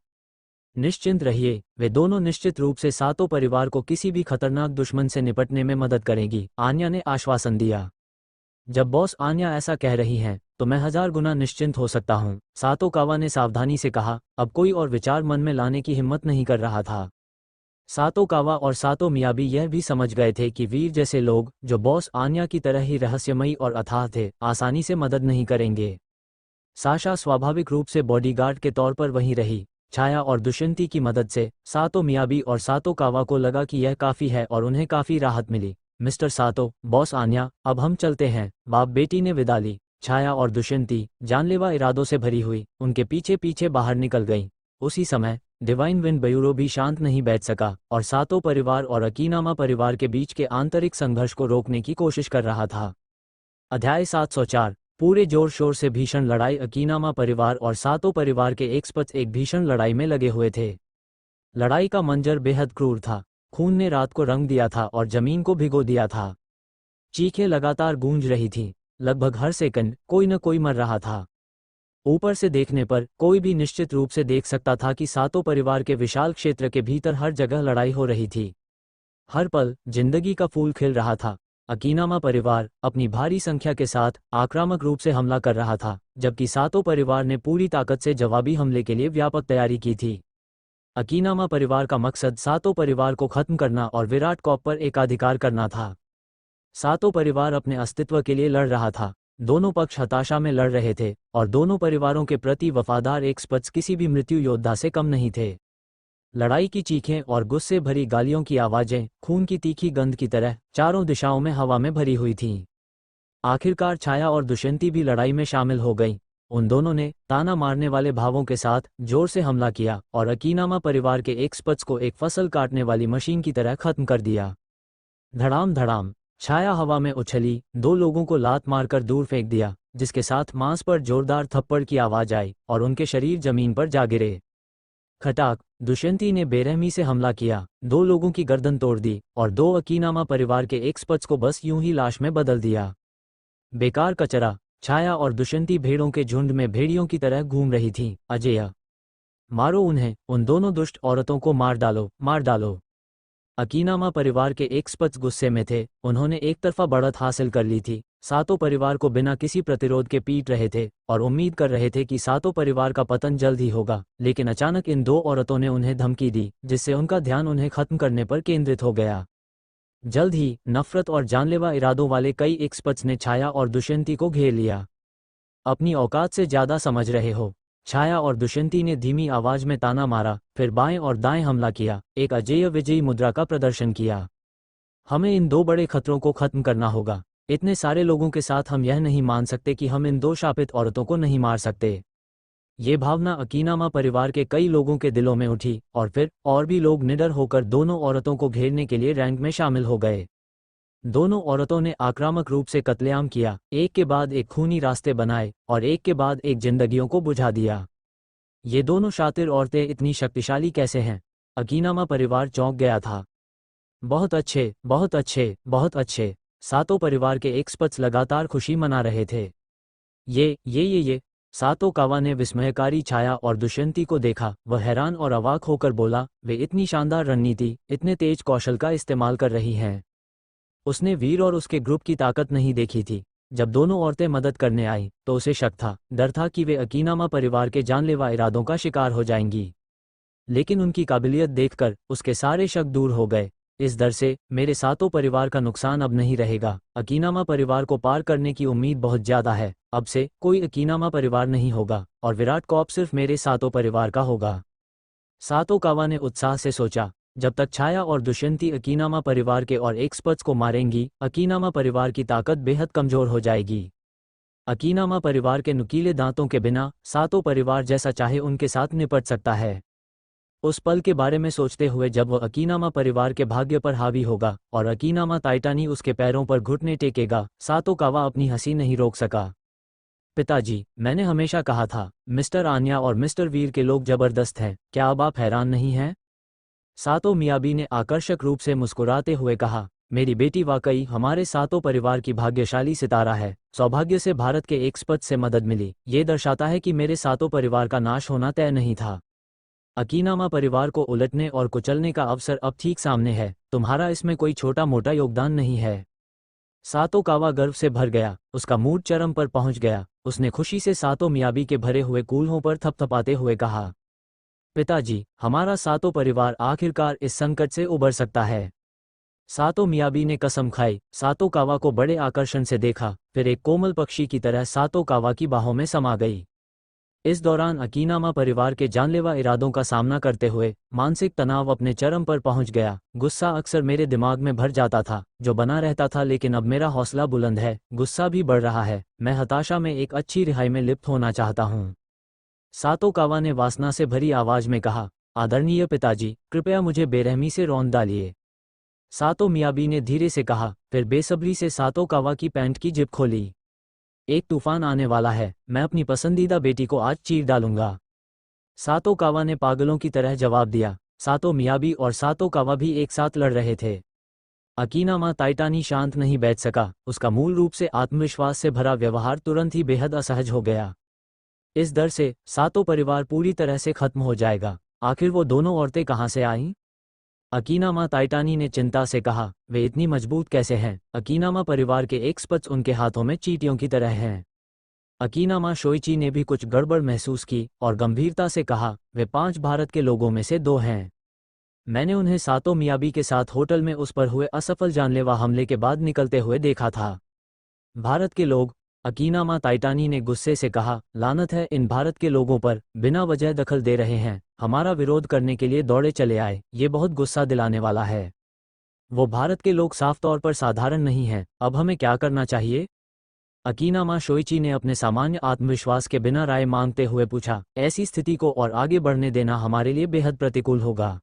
[SPEAKER 1] निश्चिंत रहिए, वे दोनों निश्चित रूप से सातों परिवार को किसी भी खतरनाक दुश्मन से निपटने में मदद करेंगी, आन्या ने आश्वासन दिया। जब बॉस आन्या ऐसा कह रही हैं, तो मैं 1000 गुना निश्चिंत हो सकता हूँ, सातोकावा ने सावधानी से कहा। अब कोई और विचार मन में लाने की हिम्मत नहीं कर रहा था। सातोकावा और सातो मियाबी यह भी समझ गए थे कि वीर जैसे लोग, जो बॉस आन्या की तरह ही रहस्यमयी और अथाह थे, आसानी से मदद नहीं करेंगे। साशा स्वाभाविक रूप से बॉडीगार्ड के तौर पर वहीं रही। छाया और दुष्यंती की मदद से सातो मियाबी और सातोकावा को लगा कि यह काफ़ी है और उन्हें काफ़ी राहत मिली। मिस्टर सातो, बॉस आन्या, अब हम चलते हैं, बाप बेटी ने विदा ली। छाया और दुष्यंती, जानलेवा इरादों से भरी हुई, उनके पीछे पीछे बाहर निकल गईं। उसी समय डिवाइन विंड ब्यूरो भी शांत नहीं बैठ सका और सातों परिवार और अकीनामा परिवार के बीच के आंतरिक संघर्ष को रोकने की कोशिश कर रहा था। अध्याय 704। पूरे जोर शोर से भीषण लड़ाई। अकीनामा परिवार और सातों परिवार के एक्सपर्ट्स एक भीषण लड़ाई में लगे हुए थे। लड़ाई का मंजर बेहद क्रूर था। खून ने रात को रंग दिया था और जमीन को भिगो दिया था। चीखें लगातार गूंज रही थीं। लगभग हर सेकंड कोई न कोई मर रहा था। ऊपर से देखने पर कोई भी निश्चित रूप से देख सकता था कि सातों परिवार के विशाल क्षेत्र के भीतर हर जगह लड़ाई हो रही थी। हर पल जिंदगी का फूल खिल रहा था। अकीनामा परिवार अपनी भारी संख्या के साथ आक्रामक रूप से हमला कर रहा था, जबकि सातों परिवार ने पूरी ताकत से जवाबी हमले के लिए व्यापक तैयारी की थी। अकीनामा परिवार का मकसद सातों परिवार को खत्म करना और विराट कॉप पर एकाधिकार करना था। सातों परिवार अपने अस्तित्व के लिए लड़ रहा था। दोनों पक्ष हताशा में लड़ रहे थे और दोनों परिवारों के प्रति वफादार एक्सपर्ट्स किसी भी मृत्यु योद्धा से कम नहीं थे। लड़ाई की चीखें और गुस्से भरी गालियों की आवाजें खून की तीखी गंध की तरह चारों दिशाओं में हवा में भरी हुई थीं। आखिरकार छाया और दुष्यंती भी लड़ाई में शामिल हो गईं। उन दोनों ने ताना मारने वाले भावों के साथ जोर से हमला किया और अकीनामा परिवार के एक स्पत्स को एक फसल काटने वाली मशीन की तरह खत्म कर दिया। धड़ाम धड़ाम, छाया हवा में उछली, दो लोगों को लात मारकर दूर फेंक दिया, जिसके साथ मांस पर जोरदार थप्पड़ की आवाज आई और उनके शरीर जमीन पर जा गिरे। खटाक, दुष्यंती ने बेरहमी से हमला किया, दो लोगों की गर्दन तोड़ दी और दो अकीनामा परिवार के एक स्पत्स को बस यूं ही लाश में बदल दिया। बेकार कचरा। छाया और दुष्यंती भेड़ों के झुंड में भेड़ियों की तरह घूम रही थीं। अजेय, मारो उन्हें, उन दोनों दुष्ट औरतों को मार डालो, मार डालो। अकीनामा परिवार के एक स्पत्स गुस्से में थे, उन्होंने एक तरफा बढ़त हासिल कर ली थी, सातों परिवार को बिना किसी प्रतिरोध के पीट रहे थे और उम्मीद कर रहे थे कि सातों परिवार का पतन जल्द ही होगा। लेकिन अचानक इन दो औरतों ने उन्हें धमकी दी, जिससे उनका ध्यान उन्हें खत्म करने पर केंद्रित हो गया। जल्द ही नफरत और जानलेवा इरादों वाले कई एक स्पत्स ने छाया और दुष्यंती को घेर लिया। अपनी औकात से ज्यादा समझ रहे हो? छाया और दुष्यंती ने धीमी आवाज में ताना मारा, फिर बाएं और दाएं हमला किया, एक अजेय विजयी मुद्रा का प्रदर्शन किया। हमें इन दो बड़े खतरों को खत्म करना होगा। इतने सारे लोगों के साथ हम यह नहीं मान सकते कि हम इन दो शापित औरतों को नहीं मार सकते। ये भावना अकीनामा परिवार के कई लोगों के दिलों में उठी और फिर और भी लोग निडर होकर दोनों औरतों को घेरने के लिए रैंक में शामिल हो गए। दोनों औरतों ने आक्रामक रूप से कत्लेआम किया, एक के बाद एक खूनी रास्ते बनाए और एक के बाद एक जिंदगियों को बुझा दिया। ये दोनों शातिर औरतें इतनी शक्तिशाली कैसे हैं? अकीनामा परिवार चौंक गया था। बहुत अच्छे, बहुत अच्छे, बहुत अच्छे। सातों परिवार के एक्सपर्ट्स लगातार खुशी मना रहे थे। ये सातों कावा ने विस्मयकारी छाया और दुष्यंती को देखा। वह हैरान और अवाक होकर बोला, वे इतनी शानदार रणनीति, इतने तेज कौशल का इस्तेमाल कर रही हैं। उसने वीर और उसके ग्रुप की ताकत नहीं देखी थी। जब दोनों औरतें मदद करने आईं, तो उसे शक था, डर था कि वे अकीनामा परिवार के जानलेवा इरादों का शिकार हो जाएंगी। लेकिन उनकी काबिलियत देखकर उसके सारे शक दूर हो गए। इस डर से मेरे सातों परिवार का नुकसान अब नहीं रहेगा। अकीनामा परिवार को पार करने की उम्मीद बहुत ज्यादा है। अब से कोई अकीनामा परिवार नहीं होगा और विराट कॉप सिर्फ मेरे सातों परिवार का होगा। सातों कावा ने उत्साह से सोचा। जब तक छाया और दुष्यंती अकीनामा परिवार के और एक्सपर्ट्स को मारेंगी, अकीनामा परिवार की ताकत बेहद कमजोर हो जाएगी। अकीनामा परिवार के नुकीले दांतों के बिना सातों परिवार जैसा चाहे उनके साथ निपट सकता है। उस पल के बारे में सोचते हुए जब वह अकीनामा परिवार के भाग्य पर हावी होगा और अकीनामा टाइटानी उसके पैरों पर घुटने टेकेगा, सातों कावा अपनी हंसी नहीं रोक सका। पिताजी, मैंने हमेशा कहा था, मिस्टर आन्या और मिस्टर वीर के लोग जबरदस्त हैं, क्या अब आप हैरान नहीं हैं? सातों मियाबी ने आकर्षक रूप से मुस्कुराते हुए कहा, मेरी बेटी वाकई हमारे सातों परिवार की भाग्यशाली सितारा है। सौभाग्य से भारत के एक्सपर्ट से मदद मिली। ये दर्शाता है कि मेरे सातों परिवार का नाश होना तय नहीं था। अकीनामा परिवार को उलटने और कुचलने का अवसर अब ठीक सामने है। तुम्हारा इसमें कोई छोटा मोटा योगदान नहीं है। सातों कावा गर्व से भर गया, उसका मूड चरम पर पहुंच गया। उसने खुशी से सातों मियाबी के भरे हुए कूल्हों पर थपथपाते हुए कहा, पिताजी, हमारा सातों परिवार आखिरकार इस संकट से उबर सकता है। सातों मियाबी ने कसम खाई। सातों कावा को बड़े आकर्षण से देखा, फिर एक कोमल पक्षी की तरह सातों कावा की बाहों में समा गई। इस दौरान अकीनामा परिवार के जानलेवा इरादों का सामना करते हुए मानसिक तनाव अपने चरम पर पहुंच गया। गुस्सा अक्सर मेरे दिमाग में भर जाता था, जो बना रहता था, लेकिन अब मेरा हौसला बुलंद है, गुस्सा भी बढ़ रहा है। मैं हताशा में एक अच्छी रिहाई में लिप्त होना चाहता हूँ। सातों कावा ने वासना से भरी आवाज में कहा, आदरणीय पिताजी, कृपया मुझे बेरहमी से रौंद डालिए। सातों मियाबी ने धीरे से कहा, फिर बेसब्री से सातों कावा की पैंट की जिप खोली। एक तूफान आने वाला है, मैं अपनी पसंदीदा बेटी को आज चीर डालूंगा। सातों कावा ने पागलों की तरह जवाब दिया। सातों मियाबी और सातों कावा भी एक साथ लड़ रहे थे। अकीनामा टाइटानी शांत नहीं बैठ सका। उसका मूल रूप से आत्मविश्वास से भरा व्यवहार तुरंत ही बेहद असहज हो गया। इस डर से सातों परिवार पूरी तरह से खत्म हो जाएगा। आखिर वो दोनों औरतें कहाँ से आईं? अकीनामा टाइटानी ने चिंता से कहा, वे इतनी मजबूत कैसे हैं? अकीनामा परिवार के एक्सपर्ट्स उनके हाथों में चींटियों की तरह हैं। अकीनामा शोइची ने भी कुछ गड़बड़ महसूस की और गंभीरता से कहा, वे 5 भारत के लोगों में से 2 हैं। मैंने उन्हें सातों मियाबी के साथ होटल में उस पर हुए असफल जानलेवा हमले के बाद निकलते हुए देखा था। भारत के लोग? अकीनामा टाइटानी ने गुस्से से कहा, लानत है इन भारत के लोगों पर, बिना वजह दखल दे रहे हैं, हमारा विरोध करने के लिए दौड़े चले आए। ये बहुत गुस्सा दिलाने वाला है। वो भारत के लोग साफ तौर पर साधारण नहीं हैं। अब हमें क्या करना चाहिए? अकीनामा शोइची ने अपने सामान्य आत्मविश्वास के बिना राय मांगते हुए पूछा, ऐसी स्थिति को और आगे बढ़ने देना हमारे लिए बेहद प्रतिकूल होगा।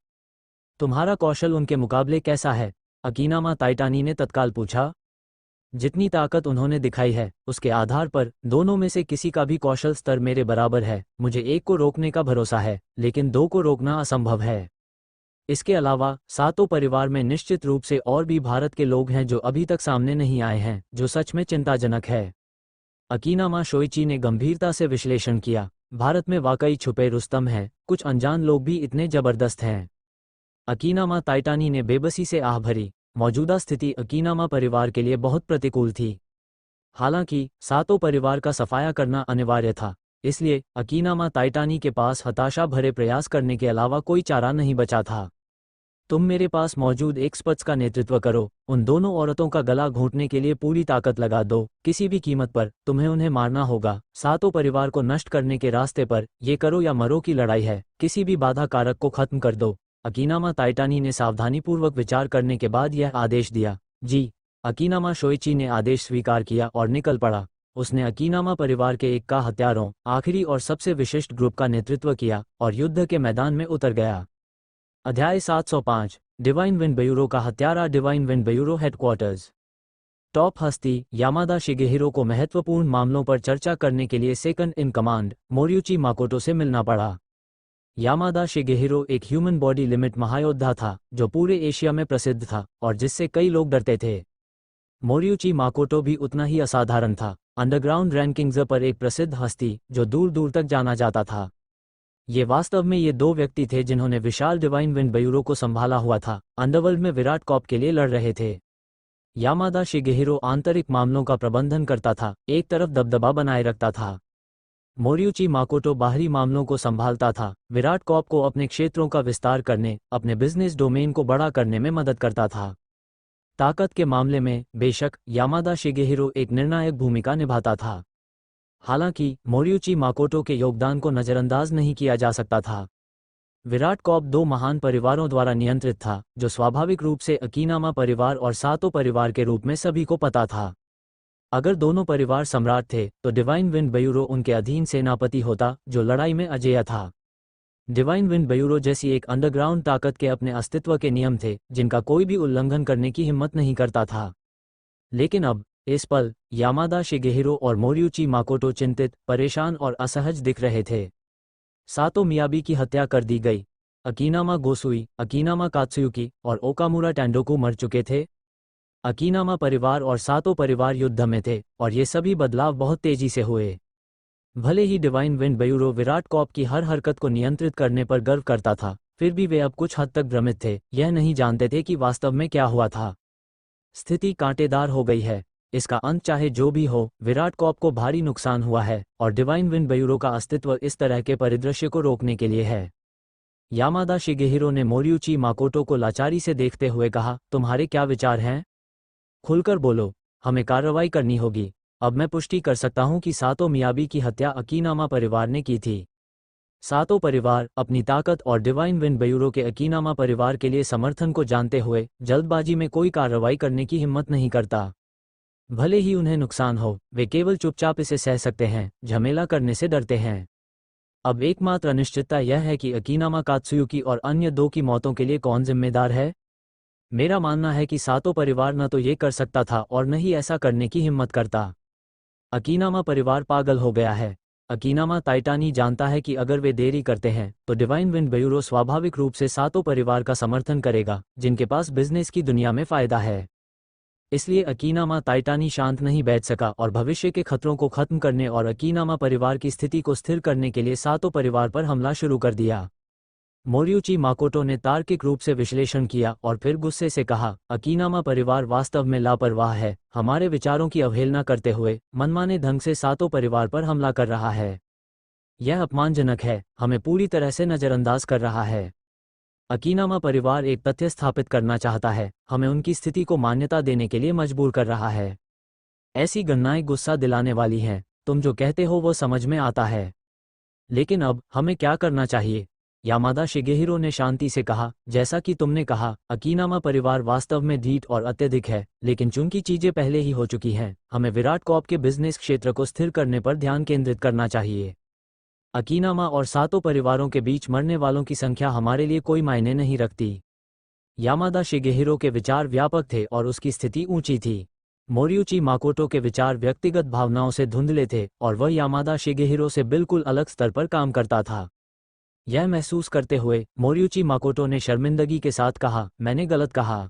[SPEAKER 1] तुम्हारा कौशल उनके मुकाबले कैसा है? अकीनामा ताइटानी ने तत्काल पूछा। जितनी ताकत उन्होंने दिखाई है उसके आधार पर दोनों में से किसी का भी कौशल स्तर मेरे बराबर है। मुझे एक को रोकने का भरोसा है, लेकिन दो को रोकना असंभव है। इसके अलावा सातो परिवार में निश्चित रूप से और भी भारत के लोग हैं जो अभी तक सामने नहीं आए हैं, जो सच में चिंताजनक है। अकीनामा शोइची ने गंभीरता से विश्लेषण किया। भारत में वाकई छुपे रुस्तम हैं, कुछ अनजान लोग भी इतने जबरदस्त हैं। अकीनामा ताइटानी ने बेबसी से आह भरी। मौजूदा स्थिति अकीनामा परिवार के लिए बहुत प्रतिकूल थी। हालांकि सातो परिवार का सफाया करना अनिवार्य था, इसलिए अकीनामा ताइटानी के पास हताशा भरे प्रयास करने के अलावा कोई चारा नहीं बचा था। तुम मेरे पास मौजूद एक्सपर्ट्स का नेतृत्व करो, उन दोनों औरतों का गला घोंटने के लिए पूरी ताकत लगा दो, किसी भी कीमत पर तुम्हें उन्हें मारना होगा। सातो परिवार को नष्ट करने के रास्ते पर ये करो या मरो की लड़ाई है, किसी भी बाधा कारक को खत्म कर दो। अकीनामा ताइटानी ने सावधानीपूर्वक विचार करने के बाद यह आदेश दिया। जी। अकीनामा शोइची ने आदेश स्वीकार किया और निकल पड़ा। उसने अकीनामा परिवार के एक का हत्यारों, आखिरी और सबसे विशिष्ट ग्रुप का नेतृत्व किया और युद्ध के मैदान में उतर गया। अध्याय 705 डिवाइन विंड ब्यूरो का हत्यारा। डिवाइन विंड ब्यूरो हेडक्वार्टर्स। टॉप हस्ती यामादा शिगेहिरो को महत्वपूर्ण मामलों पर चर्चा करने के लिए सेकंड इन कमांड मोरियुची माकोटो से मिलना पड़ा। यामादा शिगेहिरो एक ह्यूमन बॉडी लिमिट महायोद्धा था जो पूरे एशिया में प्रसिद्ध था और जिससे कई लोग डरते थे। मोरियुची माकोटो भी उतना ही असाधारण था, अंडरग्राउंड रैंकिंग्स पर एक प्रसिद्ध हस्ती जो दूर दूर तक जाना जाता था। ये वास्तव में ये दो व्यक्ति थे जिन्होंने विशाल डिवाइन विंड ब्यूरो को संभाला हुआ था, अंडरवर्ल्ड में विराट कॉप के लिए लड़ रहे थे। यामादा शिगेहिरो आंतरिक मामलों का प्रबंधन करता था, एक तरफ दबदबा बनाए रखता था। मोरियुची माकोटो बाहरी मामलों को संभालता था, विराट कॉप को अपने क्षेत्रों का विस्तार करने, अपने बिजनेस डोमेन को बड़ा करने में मदद करता था। ताकत के मामले में बेशक यामादा शिगेहिरो एक निर्णायक भूमिका निभाता था। हालांकि मोरियुची माकोटो के योगदान को नज़रअंदाज नहीं किया जा सकता था। विराट कॉप दो महान परिवारों द्वारा नियंत्रित था, जो स्वाभाविक रूप से अकीनामा परिवार और सातो परिवार के रूप में सभी को पता था। अगर दोनों परिवार सम्राट थे तो डिवाइन विंड ब्यूरो उनके अधीन सेनापति होता, जो लड़ाई में अजेय था। डिवाइन विंड ब्यूरो जैसी एक अंडरग्राउंड ताकत के अपने अस्तित्व के नियम थे, जिनका कोई भी उल्लंघन करने की हिम्मत नहीं करता था। लेकिन अब इस पल यामादा शिगेहिरो और मोरियुची माकोटो चिंतित, परेशान और असहज दिख रहे थे। सातो मियाबी की हत्या कर दी गई। अकीनामा गोसुई, अकीनामा कात्सुयुकी और ओकामुरा टेंडोकू मर चुके थे। अकीनामा परिवार और सातो परिवार युद्ध में थे और ये सभी बदलाव बहुत तेजी से हुए। भले ही डिवाइन विंड ब्यूरो विराट कॉप की हर हरकत को नियंत्रित करने पर गर्व करता था, फिर भी वे अब कुछ हद तक भ्रमित थे, यह नहीं जानते थे कि वास्तव में क्या हुआ था। स्थिति कांटेदार हो गई है। इसका अंत चाहे जो भी हो, विराट कॉप को भारी नुकसान हुआ है और डिवाइन विंड ब्यूरो का अस्तित्व इस तरह के परिदृश्य को रोकने के लिए है। यामादा शिगेहिरो ने मोरियुची माकोटो को लाचारी से देखते हुए कहा, तुम्हारे क्या विचार हैं? खुलकर बोलो, हमें कार्रवाई करनी होगी। अब मैं पुष्टि कर सकता हूं कि सातो मियाबी की हत्या अकीनामा परिवार ने की थी। सातो परिवार अपनी ताकत और डिवाइन विंड ब्यूरो के अकीनामा परिवार के लिए समर्थन को जानते हुए जल्दबाजी में कोई कार्रवाई करने की हिम्मत नहीं करता। भले ही उन्हें नुकसान हो, वे केवल चुपचाप इसे सह सकते हैं, झमेला करने से डरते हैं। अब एकमात्र अनिश्चितता यह है कि अकीनामा कात्सुयुकी और अन्य दो की मौतों के लिए कौन जिम्मेदार है। मेरा मानना है कि सातो परिवार न तो ये कर सकता था और न ही ऐसा करने की हिम्मत करता। अकीनामा परिवार पागल हो गया है। अकीनामा ताइटानी जानता है कि अगर वे देरी करते हैं तो डिवाइन विंड ब्यूरो स्वाभाविक रूप से सातो परिवार का समर्थन करेगा, जिनके पास बिजनेस की दुनिया में फायदा है। इसलिए अकीनामा ताइटानी शांत नहीं बैठ सका और भविष्य के खतरों को खत्म करने और अकीनामा परिवार की स्थिति को स्थिर करने के लिए सातो परिवार पर हमला शुरू कर दिया। मोरियुची माकोटो ने तार्किक रूप से विश्लेषण किया और फिर गुस्से से कहा, अकीनामा परिवार वास्तव में लापरवाह है, हमारे विचारों की अवहेलना करते हुए मनमाने ढंग से सातो परिवार पर हमला कर रहा है। यह अपमानजनक है, हमें पूरी तरह से नज़रअंदाज कर रहा है। अकीनामा परिवार एक तथ्य स्थापित करना चाहता है, हमें उनकी स्थिति को मान्यता देने के लिए मजबूर कर रहा है। ऐसी गणनाएं गुस्सा दिलाने वाली हैं, तुम जो कहते हो वो समझ में आता है। लेकिन अब हमें क्या करना चाहिए? यामादा शिगेहिरो ने शांति से कहा, जैसा कि तुमने कहा, अकीनामा परिवार वास्तव में ढीठ और अत्यधिक है, लेकिन चूंकि चीजें पहले ही हो चुकी हैं, हमें विराट कॉर्प के बिजनेस क्षेत्र को स्थिर करने पर ध्यान केंद्रित करना चाहिए। अकीनामा और सातो परिवारों के बीच मरने वालों की संख्या हमारे लिए कोई मायने नहीं रखती। यामादा शिगेहिरो के विचार व्यापक थे और उसकी स्थिति ऊंची थी। मोरियुची माकोटो के विचार व्यक्तिगत भावनाओं से धुंधले थे और वह यामादा शिगेहिरो से बिल्कुल अलग स्तर पर काम करता था। यह महसूस करते हुए मोरियुची माकोटो ने शर्मिंदगी के साथ कहा, मैंने गलत कहा।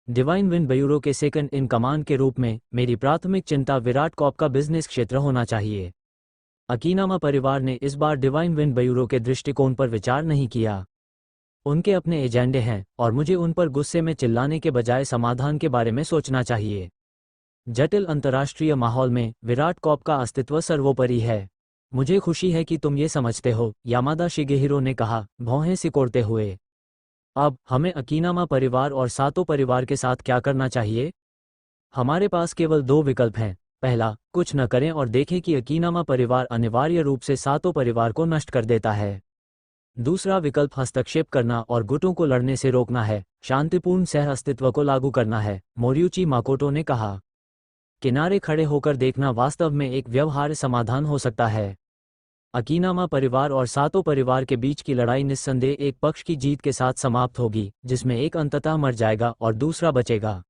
[SPEAKER 1] डिवाइन विंड ब्यूरो के सेकंड इन कमांड के रूप में मेरी प्राथमिक चिंता विराट कॉर्प का बिजनेस क्षेत्र होना चाहिए। अकीनामा परिवार ने इस बार डिवाइन विंड ब्यूरो के दृष्टिकोण पर विचार नहीं किया। उनके अपने एजेंडे हैं और मुझे उन पर गुस्से में चिल्लाने के बजाय समाधान के बारे में सोचना चाहिए। जटिल अंतर्राष्ट्रीय माहौल में विराट कॉर्प का अस्तित्व सर्वोपरि है। मुझे खुशी है कि तुम ये समझते हो, यामादा शिगेहिरो ने कहा, भौहें सिकोड़ते हुए। अब हमें अकीनामा परिवार और सातो परिवार के साथ क्या करना चाहिए? हमारे पास केवल दो विकल्प हैं। पहला, कुछ न करें और देखें कि अकीनामा परिवार अनिवार्य रूप से सातो परिवार को नष्ट कर देता है। दूसरा विकल्प हस्तक्षेप करना और गुटों को लड़ने से रोकना है, शांतिपूर्ण सह अस्तित्व को लागू करना है, मोरियुची माकोटो ने कहा। किनारे खड़े होकर देखना वास्तव में एक व्यवहार्य समाधान हो सकता है। अकीनामा परिवार और सातो परिवार के बीच की लड़ाई निस्संदेह एक पक्ष की जीत के साथ समाप्त होगी, जिसमें एक अंततः मर जाएगा और दूसरा बचेगा।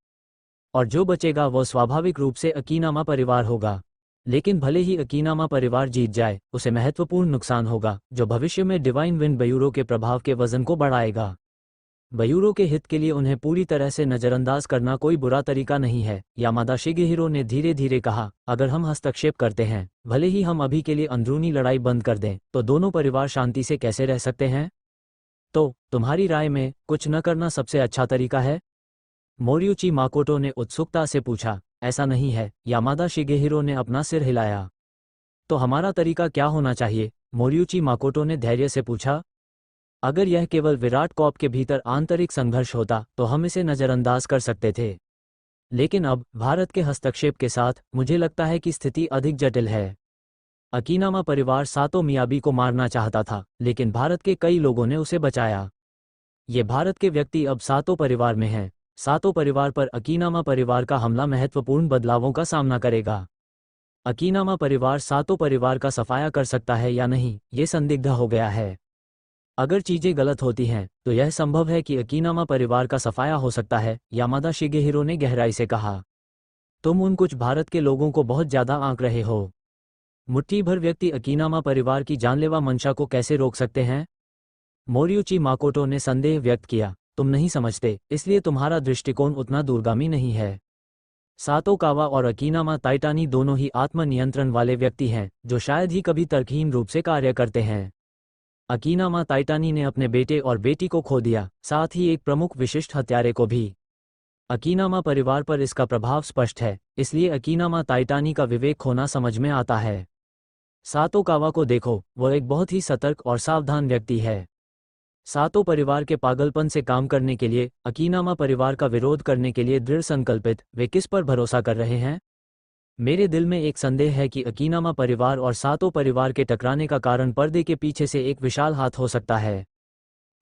[SPEAKER 1] और जो बचेगा वह स्वाभाविक रूप से अकीनामा परिवार होगा। लेकिन भले ही अकीनामा परिवार जीत जाए, उसे महत्वपूर्ण नुकसान होगा, जो भविष्य में डिवाइन विंड ब्यूरो के प्रभाव के वजन को बढ़ाएगा। ब्यूरो के हित के लिए उन्हें पूरी तरह से नज़रअंदाज करना कोई बुरा तरीका नहीं है, यामादा शिगेहिरो ने धीरे धीरे कहा। अगर हम हस्तक्षेप करते हैं, भले ही हम अभी के लिए अंदरूनी लड़ाई बंद कर दें, तो दोनों परिवार शांति से कैसे रह सकते हैं? तो तुम्हारी राय में कुछ न करना सबसे अच्छा तरीका है? मोरियुची माकोटो ने उत्सुकता से पूछा। ऐसा नहीं है, यामादा शिगेहिरो ने अपना सिर हिलाया। तो हमारा तरीका क्या होना चाहिए? मोरियुची माकोटो ने धैर्य से पूछा। अगर यह केवल विराट कॉर्प के भीतर आंतरिक संघर्ष होता तो हम इसे नज़रअंदाज कर सकते थे, लेकिन अब भारत के हस्तक्षेप के साथ मुझे लगता है कि स्थिति अधिक जटिल है। अकीनामा परिवार सातो मियाबी को मारना चाहता था, लेकिन भारत के कई लोगों ने उसे बचाया। ये भारत के व्यक्ति अब सातो परिवार में हैं। सातो परिवार पर अकीनामा परिवार का हमला महत्वपूर्ण बदलावों का सामना करेगा। अकीनामा परिवार सातो परिवार का सफाया कर सकता है या नहीं, ये संदिग्ध हो गया है। अगर चीजें गलत होती हैं, तो यह संभव है कि अकीनामा परिवार का सफाया हो सकता है, यामादा शिगेहिरो ने गहराई से कहा। तुम उन कुछ भारत के लोगों को बहुत ज्यादा आंक रहे हो। मुट्ठी भर व्यक्ति अकीनामा परिवार की जानलेवा मंशा को कैसे रोक सकते हैं? मोरियुची माकोटो ने संदेह व्यक्त किया। तुम नहीं समझते, इसलिए तुम्हारा दृष्टिकोण उतना दूरगामी नहीं है। सातो कावा और अकीनामा ताइटानी दोनों ही आत्मनियंत्रण वाले व्यक्ति हैं, जो शायद ही कभी तर्कहीन रूप से कार्य करते हैं। अकीनामा ताइटानी ने अपने बेटे और बेटी को खो दिया, साथ ही एक प्रमुख विशिष्ट हत्यारे को भी। अकीनामा परिवार पर इसका प्रभाव स्पष्ट है, इसलिए अकीनामा ताइटानी का विवेक खोना समझ में आता है। सातो कावा को देखो, वह एक बहुत ही सतर्क और सावधान व्यक्ति है। सातो परिवार के पागलपन से काम करने के लिए, अकीनामा परिवार का विरोध करने के लिए दृढ़ संकल्पित, वे किस पर भरोसा कर रहे हैं? मेरे दिल में एक संदेह है कि अकीनामा परिवार और सातो परिवार के टकराने का कारण पर्दे के पीछे से एक विशाल हाथ हो सकता है।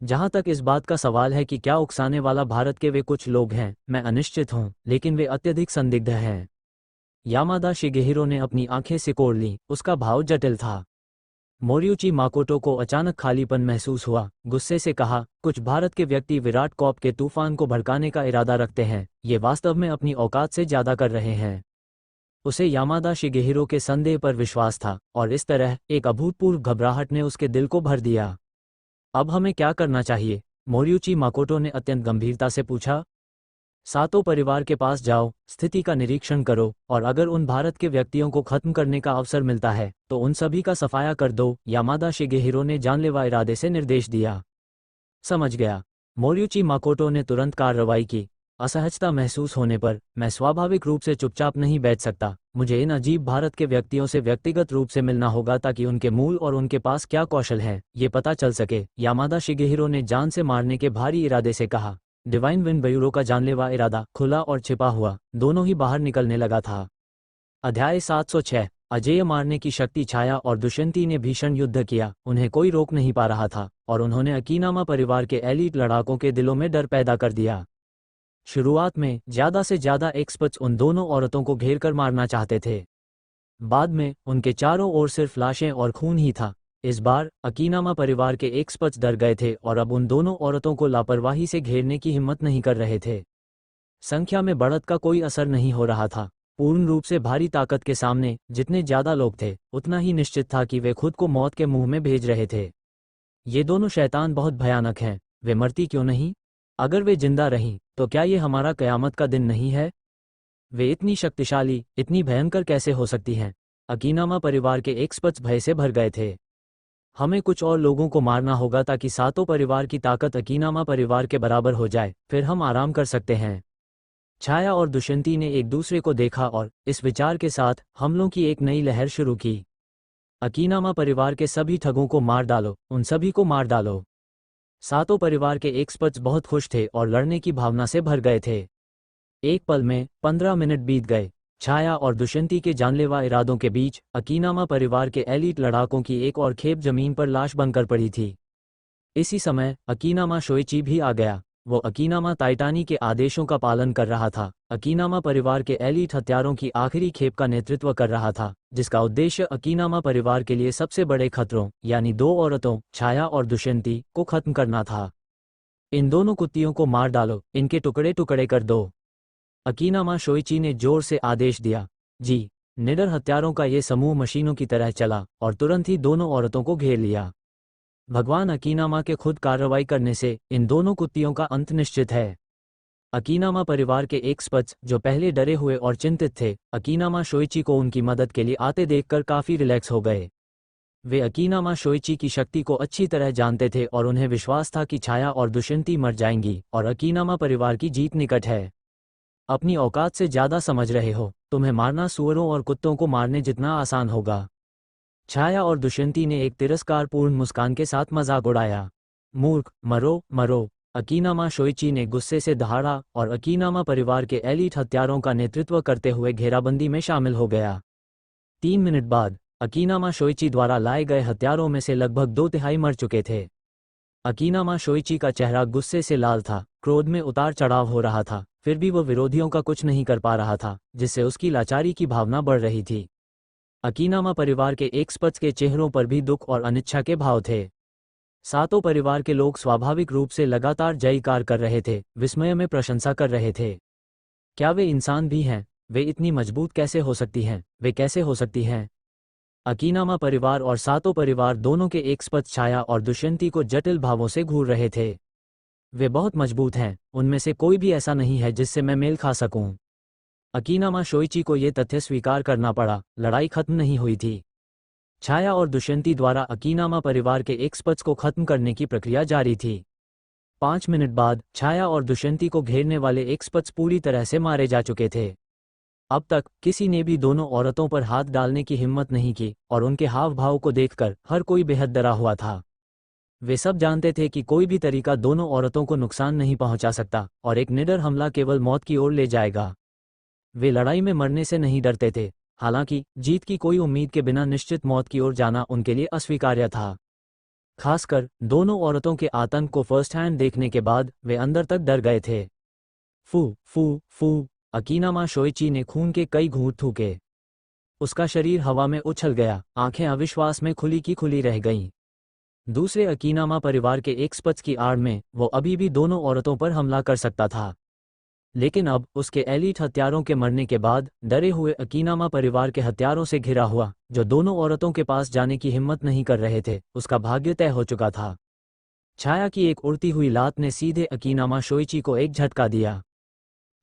[SPEAKER 1] जहां तक इस बात का सवाल है कि क्या उकसाने वाला भारत के वे कुछ लोग हैं, मैं अनिश्चित हूं, लेकिन वे अत्यधिक संदिग्ध हैं। यामादा शिगेहिरो ने अपनी आंखें सिकोड़ लीं, उसका भाव जटिल था। मोरियुची माकोटो को अचानक खालीपन महसूस हुआ, गुस्से से कहा, कुछ भारत के व्यक्ति विराट कॉर्प के तूफान को भड़काने का इरादा रखते हैं, ये वास्तव में अपनी औकात से ज्यादा कर रहे हैं। उसे यामादा शिगेहिरो के संदेह पर विश्वास था, और इस तरह एक अभूतपूर्व घबराहट ने उसके दिल को भर दिया। अब हमें क्या करना चाहिए? मोरियुची माकोटो ने अत्यंत गंभीरता से पूछा। सातो परिवार के पास जाओ, स्थिति का निरीक्षण करो, और अगर उन भारत के व्यक्तियों को खत्म करने का अवसर मिलता है, तो उन सभी का सफाया कर दो, यामादा शिगेहिरो ने जानलेवा इरादे से निर्देश दिया। समझ गया। मोरियुची माकोटो ने तुरंत कार्रवाई की। असहजता महसूस होने पर, मैं स्वाभाविक रूप से चुपचाप नहीं बैठ सकता, मुझे इन अजीब भारत के व्यक्तियों से व्यक्तिगत रूप से मिलना होगा ताकि उनके मूल और उनके पास क्या कौशल हैं, ये पता चल सके, यामादा शिगेहिरो ने जान से मारने के भारी इरादे से कहा। डिवाइन विंड ब्यूरो का जानलेवा इरादा, खुला और छिपा हुआ, दोनों ही बाहर निकलने लगा था। अध्याय 706। अजेय मारने की शक्ति छाया और दुष्यंती ने भीषण युद्ध किया, उन्हें कोई रोक नहीं पा रहा था और उन्होंने अकीनामा परिवार के एलीट लड़ाकों के दिलों में डर पैदा कर दिया। शुरुआत में ज्यादा से ज्यादा एक्सपर्ट्स उन दोनों औरतों को घेर कर मारना चाहते थे। बाद में उनके चारों ओर सिर्फ लाशें और खून ही था। इस बार अकीनामा परिवार के एक्सपर्ट्स डर गए थे और अब उन दोनों औरतों को लापरवाही से घेरने की हिम्मत नहीं कर रहे थे। संख्या में बढ़त का कोई असर नहीं हो रहा था। पूर्ण रूप से भारी ताकत के सामने जितने ज्यादा लोग थे उतना ही निश्चित था कि वे खुद को मौत के मुंह में भेज रहे थे। ये दोनों शैतान बहुत भयानक हैं, वे मरती क्यों नहीं? अगर वे जिंदा रहीं तो क्या ये हमारा कयामत का दिन नहीं है? वे इतनी शक्तिशाली, इतनी भयंकर कैसे हो सकती हैं? अकीनामा परिवार के एक्सपर्ट्स भय से भर गए थे। हमें कुछ और लोगों को मारना होगा ताकि सातों परिवार की ताकत अकीनामा परिवार के बराबर हो जाए, फिर हम आराम कर सकते हैं। छाया और दुष्यंती ने एक दूसरे को देखा और इस विचार के साथ हमलों की एक नई लहर शुरू की। अकीनामा परिवार के सभी ठगों को मार डालो, उन सभी को मार डालो। सातों परिवार के एक्सपर्ट्स बहुत खुश थे और लड़ने की भावना से भर गए थे। एक पल में 15 मिनट बीत गए। छाया और दुष्यंती के जानलेवा इरादों के बीच अकीनामा परिवार के एलीट लड़ाकों की एक और खेप जमीन पर लाश बनकर पड़ी थी। इसी समय अकीनामा शोइची भी आ गया। वो अकीनामा टाइटानी के आदेशों का पालन कर रहा था, अकीनामा परिवार के एलीट हत्यारों की आखिरी खेप का नेतृत्व कर रहा था, जिसका उद्देश्य अकीनामा परिवार के लिए सबसे बड़े खतरों यानी दो औरतों छाया और दुष्यंती को खत्म करना था। इन दोनों कुत्तियों को मार डालो, इनके टुकड़े टुकड़े कर दो। अकीनामा शोइची ने जोर से आदेश दिया। जी। निडर हत्यारों का ये समूह मशीनों की तरह चला और तुरंत ही दोनों औरतों को घेर लिया। भगवान अकीनामा के खुद कार्रवाई करने से इन दोनों कुत्तियों का अंत निश्चित है। अकीनामा परिवार के एक्सपर्ट्स जो पहले डरे हुए और चिंतित थे, अकीनामा शोइची को उनकी मदद के लिए आते देखकर काफी रिलैक्स हो गए। वे अकीनामा शोइची की शक्ति को अच्छी तरह जानते थे और उन्हें विश्वास था कि छाया और दुष्यंती मर जाएंगी और अकीनामा परिवार की जीत निकट है। अपनी औकात से ज्यादा समझ रहे हो, तुम्हें मारना सूअरों और कुत्तों को मारने जितना आसान होगा। छाया और दुष्यंती ने एक तिरस्कारपूर्ण मुस्कान के साथ मजाक उड़ाया। मूर्ख, मरो मरो। अकीनामा शोइची ने गुस्से से दहाड़ा और अकीनामा परिवार के एलीट हत्यारों का नेतृत्व करते हुए घेराबंदी में शामिल हो गया। 3 मिनट बाद अकीनामा शोइची द्वारा लाए गए हत्यारों में से लगभग 2/3 मर चुके थे। अकीनामा शोइची का चेहरा गुस्से से लाल था, क्रोध में उतार चढ़ाव हो रहा था, फिर भी वो विरोधियों का कुछ नहीं कर पा रहा था, जिससे उसकी लाचारी की भावना बढ़ रही थी। अकीनामा परिवार के एक्सपर्ट्स के चेहरों पर भी दुख और अनिच्छा के भाव थे। सातों परिवार के लोग स्वाभाविक रूप से लगातार जयकार कर रहे थे, विस्मय में प्रशंसा कर रहे थे। क्या वे इंसान भी हैं? वे इतनी मजबूत कैसे हो सकती हैं? वे कैसे हो सकती हैं? अकीनामा परिवार और सातों परिवार दोनों के एक्सपर्ट्स छाया और दुष्यंती को जटिल भावों से घूर रहे थे। वे बहुत मजबूत हैं, उनमें से कोई भी ऐसा नहीं है जिससे मैं मेल खा सकूं। अकीनामा शोइची को ये तथ्य स्वीकार करना पड़ा, लड़ाई खत्म नहीं हुई थी। छाया और दुष्यंती द्वारा अकीनामा परिवार के एक्सपर्ट्स को खत्म करने की प्रक्रिया जारी थी। 5 मिनट बाद छाया और दुष्यंती को घेरने वाले एक्सपर्ट्स पूरी तरह से मारे जा चुके थे। अब तक किसी ने भी दोनों औरतों पर हाथ डालने की हिम्मत नहीं की और उनके हाव भाव को देखकर हर कोई बेहद डरा हुआ था। वे सब जानते थे कि कोई भी तरीका दोनों औरतों को नुकसान नहीं पहुंचा सकता और एक निडर हमला केवल मौत की ओर ले जाएगा। वे लड़ाई में मरने से नहीं डरते थे, हालांकि जीत की कोई उम्मीद के बिना निश्चित मौत की ओर जाना उनके लिए अस्वीकार्य था। खासकर दोनों औरतों के आतंक को फर्स्ट हैंड देखने के बाद वे अंदर तक डर गए थे। फू फू फू। अकीनामा शोइची ने खून के कई घूंट थूके। उसका शरीर हवा में उछल गया, आंखें अविश्वास में खुली की खुली रह गईं। दूसरे अकीनामा परिवार के एक्सपर्ट्स की आड़ में वो अभी भी दोनों औरतों पर हमला कर सकता था, लेकिन अब उसके एलीट हत्यारों के मरने के बाद डरे हुए अकीनामा परिवार के हत्यारों से घिरा हुआ, जो दोनों औरतों के पास जाने की हिम्मत नहीं कर रहे थे, उसका भाग्य तय हो चुका था। छाया की एक उड़ती हुई लात ने सीधे अकीनामा शोइची को एक झटका दिया।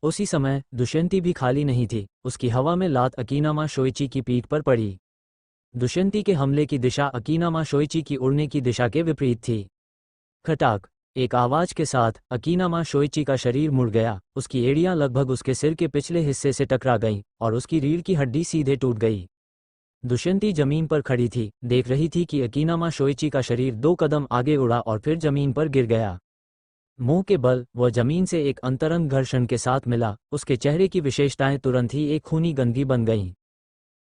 [SPEAKER 1] उसी समय दुष्यंती भी खाली नहीं थी, उसकी हवा में लात अकीनामा शोइची की पीठ पर पड़ी। दुष्यंती के हमले की दिशा अकीनामा शोइची की उड़ने की दिशा के विपरीत थी। खटाक। एक आवाज के साथ अकीनामा शोइची का शरीर मुड़ गया, उसकी एड़ियां लगभग उसके सिर के पिछले हिस्से से टकरा गईं और उसकी रीढ़ की हड्डी सीधे टूट गई। दुष्यंती जमीन पर खड़ी थी, देख रही थी कि अकीनामा शोइची का शरीर 2 कदम आगे उड़ा और फिर जमीन पर गिर गया। मुंह के बल वह जमीन से एक अंतरंग घर्षण के साथ मिला, उसके चेहरे की विशेषताएं तुरंत ही एक खूनी गंदगी बन गईं।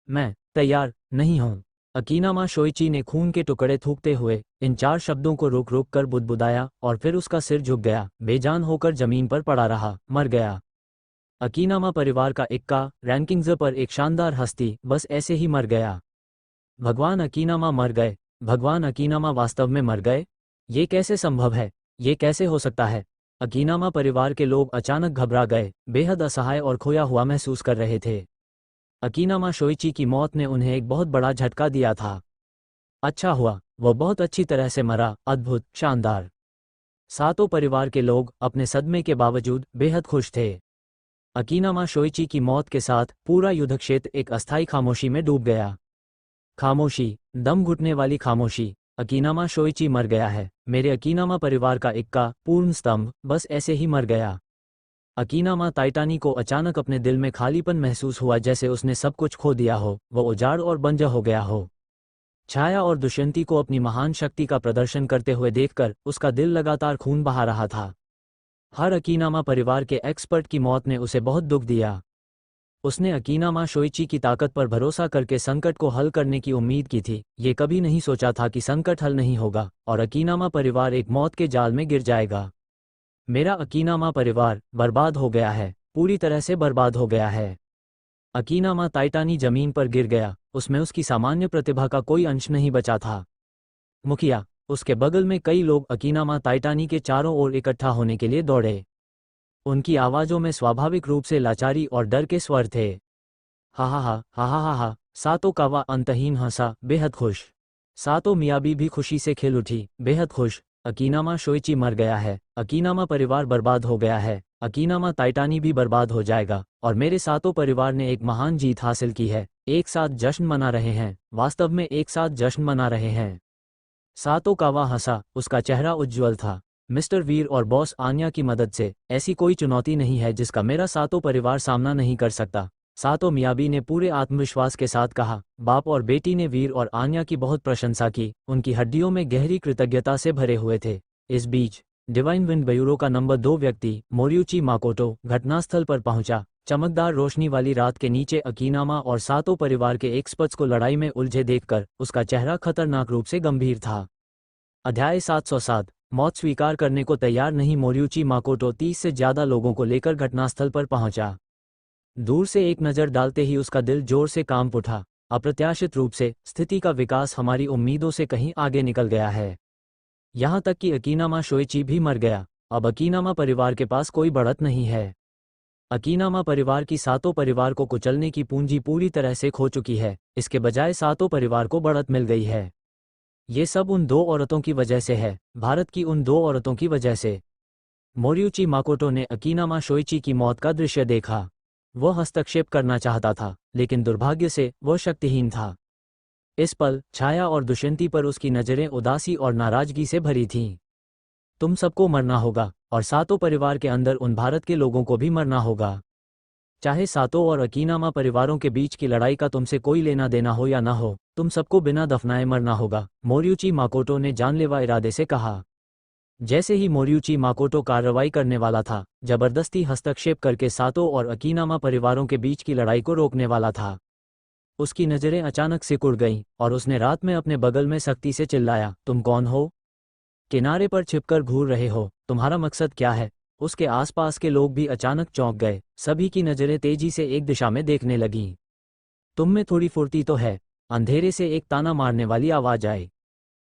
[SPEAKER 1] मैं तैयार नहीं हूँ। अकीनामा शोइची ने खून के टुकड़े थूकते हुए इन 4 शब्दों को रोक रोक कर बुदबुदाया और फिर उसका सिर झुक गया, बेजान होकर जमीन पर पड़ा रहा, मर गया। अकीनामा परिवार का इक्का रैंकिंग्स पर एक शानदार हस्ती बस ऐसे ही मर गया। भगवान अकीनामा मर गए। भगवान अकीनामा वास्तव में मर गए? ये कैसे संभव है? ये कैसे हो सकता है? अकीनामा परिवार के लोग अचानक घबरा गए, बेहद असहाय और खोया हुआ महसूस कर रहे थे। अकीनामा शोइची की मौत ने उन्हें एक बहुत बड़ा झटका दिया था। अच्छा हुआ, वो बहुत अच्छी तरह से मरा, अद्भुत, शानदार। सातों परिवार के लोग अपने सदमे के बावजूद बेहद खुश थे। अकीनामा शोइची की मौत के साथ पूरा युद्धक्षेत्र एक अस्थायी खामोशी में डूब गया। खामोशी, दम घुटने वाली खामोशी। अकीनामा शोइची मर गया है। मेरे अकीनामा परिवार का इक्का पूर्ण स्तंभ बस ऐसे ही मर गया। अकीनामा टाइटानी को अचानक अपने दिल में खालीपन महसूस हुआ, जैसे उसने सब कुछ खो दिया हो, वो उजाड़ और बंजर हो गया हो। छाया और दुष्यंती को अपनी महान शक्ति का प्रदर्शन करते हुए देखकर उसका दिल लगातार खून बहा रहा था। हर अकीनामा परिवार के एक्सपर्ट की मौत ने उसे बहुत दुख दिया। उसने अकीनामा शोइची की ताकत पर भरोसा करके संकट को हल करने की उम्मीद की थी। ये कभी नहीं सोचा था कि संकट हल नहीं होगा और अकीनामा परिवार एक मौत के जाल में गिर जाएगा। मेरा अकीनामा परिवार बर्बाद हो गया है, पूरी तरह से बर्बाद हो गया है। अकीनामा टाइटानी जमीन पर गिर गया, उसमें उसकी सामान्य प्रतिभा का कोई अंश नहीं बचा था। मुखिया, उसके बगल में कई लोग अकीनामा टाइटानी के चारों ओर इकट्ठा होने के लिए दौड़े। उनकी आवाज़ों में स्वाभाविक रूप से लाचारी और डर के स्वर थे। हा हा हा हा हा हा हा। सातो कावा अंतहीन हंसा, बेहद खुश। सातो मियाबी भी खुशी से खिल उठी, बेहद खुश। अकीनामा शोइची मर गया है, अकीनामा परिवार बर्बाद हो गया है, अकीनामा टाइटानी भी बर्बाद हो जाएगा और मेरे सातों परिवार ने एक महान जीत हासिल की है। एक साथ जश्न मना रहे हैं, वास्तव में एक साथ जश्न मना रहे हैं। सातो कावा हंसा, उसका चेहरा उज्ज्वल था। मिस्टर वीर और बॉस आन्या की मदद से ऐसी कोई चुनौती नहीं है जिसका मेरा सातों परिवार सामना नहीं कर सकता। सातो मियाबी ने पूरे आत्मविश्वास के साथ कहा। बाप और बेटी ने वीर और आन्या की बहुत प्रशंसा की, उनकी हड्डियों में गहरी कृतज्ञता से भरे हुए थे। इस बीच डिवाइन विंड ब्यूरो का नंबर 2 व्यक्ति मोरियुची माकोटो घटनास्थल पर पहुंचा। चमकदार रोशनी वाली रात के नीचे अकीनामा और सातों परिवार के एक्सपर्ट्स को लड़ाई में उलझे देखकर उसका चेहरा खतरनाक रूप से गंभीर था। अध्याय 707 मौत स्वीकार करने को तैयार नहीं। मोरियुची माकोटो 30 से ज्यादा लोगों को लेकर घटनास्थल पर पहुंचा। दूर से एक नज़र डालते ही उसका दिल जोर से कांप उठा। अप्रत्याशित रूप से स्थिति का विकास हमारी उम्मीदों से कहीं आगे निकल गया है। यहाँ तक कि अकीनामा शोइची भी मर गया। अब अकीनामा परिवार के पास कोई बढ़त नहीं है। अकीनामा परिवार की सातों परिवार को कुचलने की पूंजी पूरी तरह से खो चुकी है। इसके बजाय सातों परिवार को बढ़त मिल गई है। ये सब उन 2 औरतों की वजह से है, भारत की उन 2 औरतों की वजह से। मोरियुची माकोटो ने अकीनामा शोइची की मौत का दृश्य देखा। वह हस्तक्षेप करना चाहता था, लेकिन दुर्भाग्य से वह शक्तिहीन था। इस पल छाया और दुष्यंती पर उसकी नज़रें उदासी और नाराजगी से भरी थीं। तुम सबको मरना होगा और सातों परिवार के अंदर उन भारत के लोगों को भी मरना होगा। चाहे सातों और अकीनामा परिवारों के बीच की लड़ाई का तुमसे कोई लेना देना हो या ना हो, तुम सबको बिना दफनाए मरना होगा, मोरियुची माकोटो ने जानलेवा इरादे से कहा। जैसे ही मोरियुची माकोटो कार्रवाई करने वाला था, जबरदस्ती हस्तक्षेप करके सातों और अकीनामा परिवारों के बीच की लड़ाई को रोकने वाला था, उसकी नज़रें अचानक सिकुड़ गईं और उसने रात में अपने बगल में सख्ती से चिल्लाया, तुम कौन हो? किनारे पर छिपकर घूर रहे हो, तुम्हारा मकसद क्या है? उसके आसपास के लोग भी अचानक चौंक गए। सभी की नज़रें तेजी से एक दिशा में देखने लगीं। तुम में थोड़ी फुर्ती तो है? अंधेरे से एक ताना मारने वाली आवाज आई।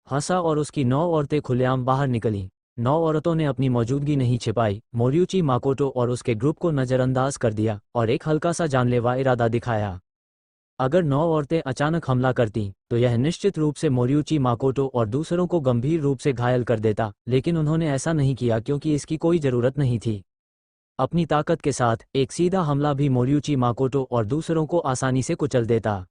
[SPEAKER 1] हंसा और उसकी 9 औरतें खुलेआम बाहर निकलीं। 9 औरतों ने अपनी मौजूदगी नहीं छिपाई, मोरियुची माकोटो और उसके ग्रुप को नज़रअंदाज कर दिया और एक हल्का सा जानलेवा इरादा दिखाया। अगर 9 औरतें अचानक हमला करतीं, तो यह निश्चित रूप से मोरियुची माकोटो और दूसरों को गंभीर रूप से घायल कर देता, लेकिन उन्होंने ऐसा नहीं किया क्योंकि इसकी कोई ज़रूरत नहीं थी। अपनी ताकत के साथ एक सीधा हमला भी मोरियुची माकोटो और दूसरों को आसानी से कुचल देता।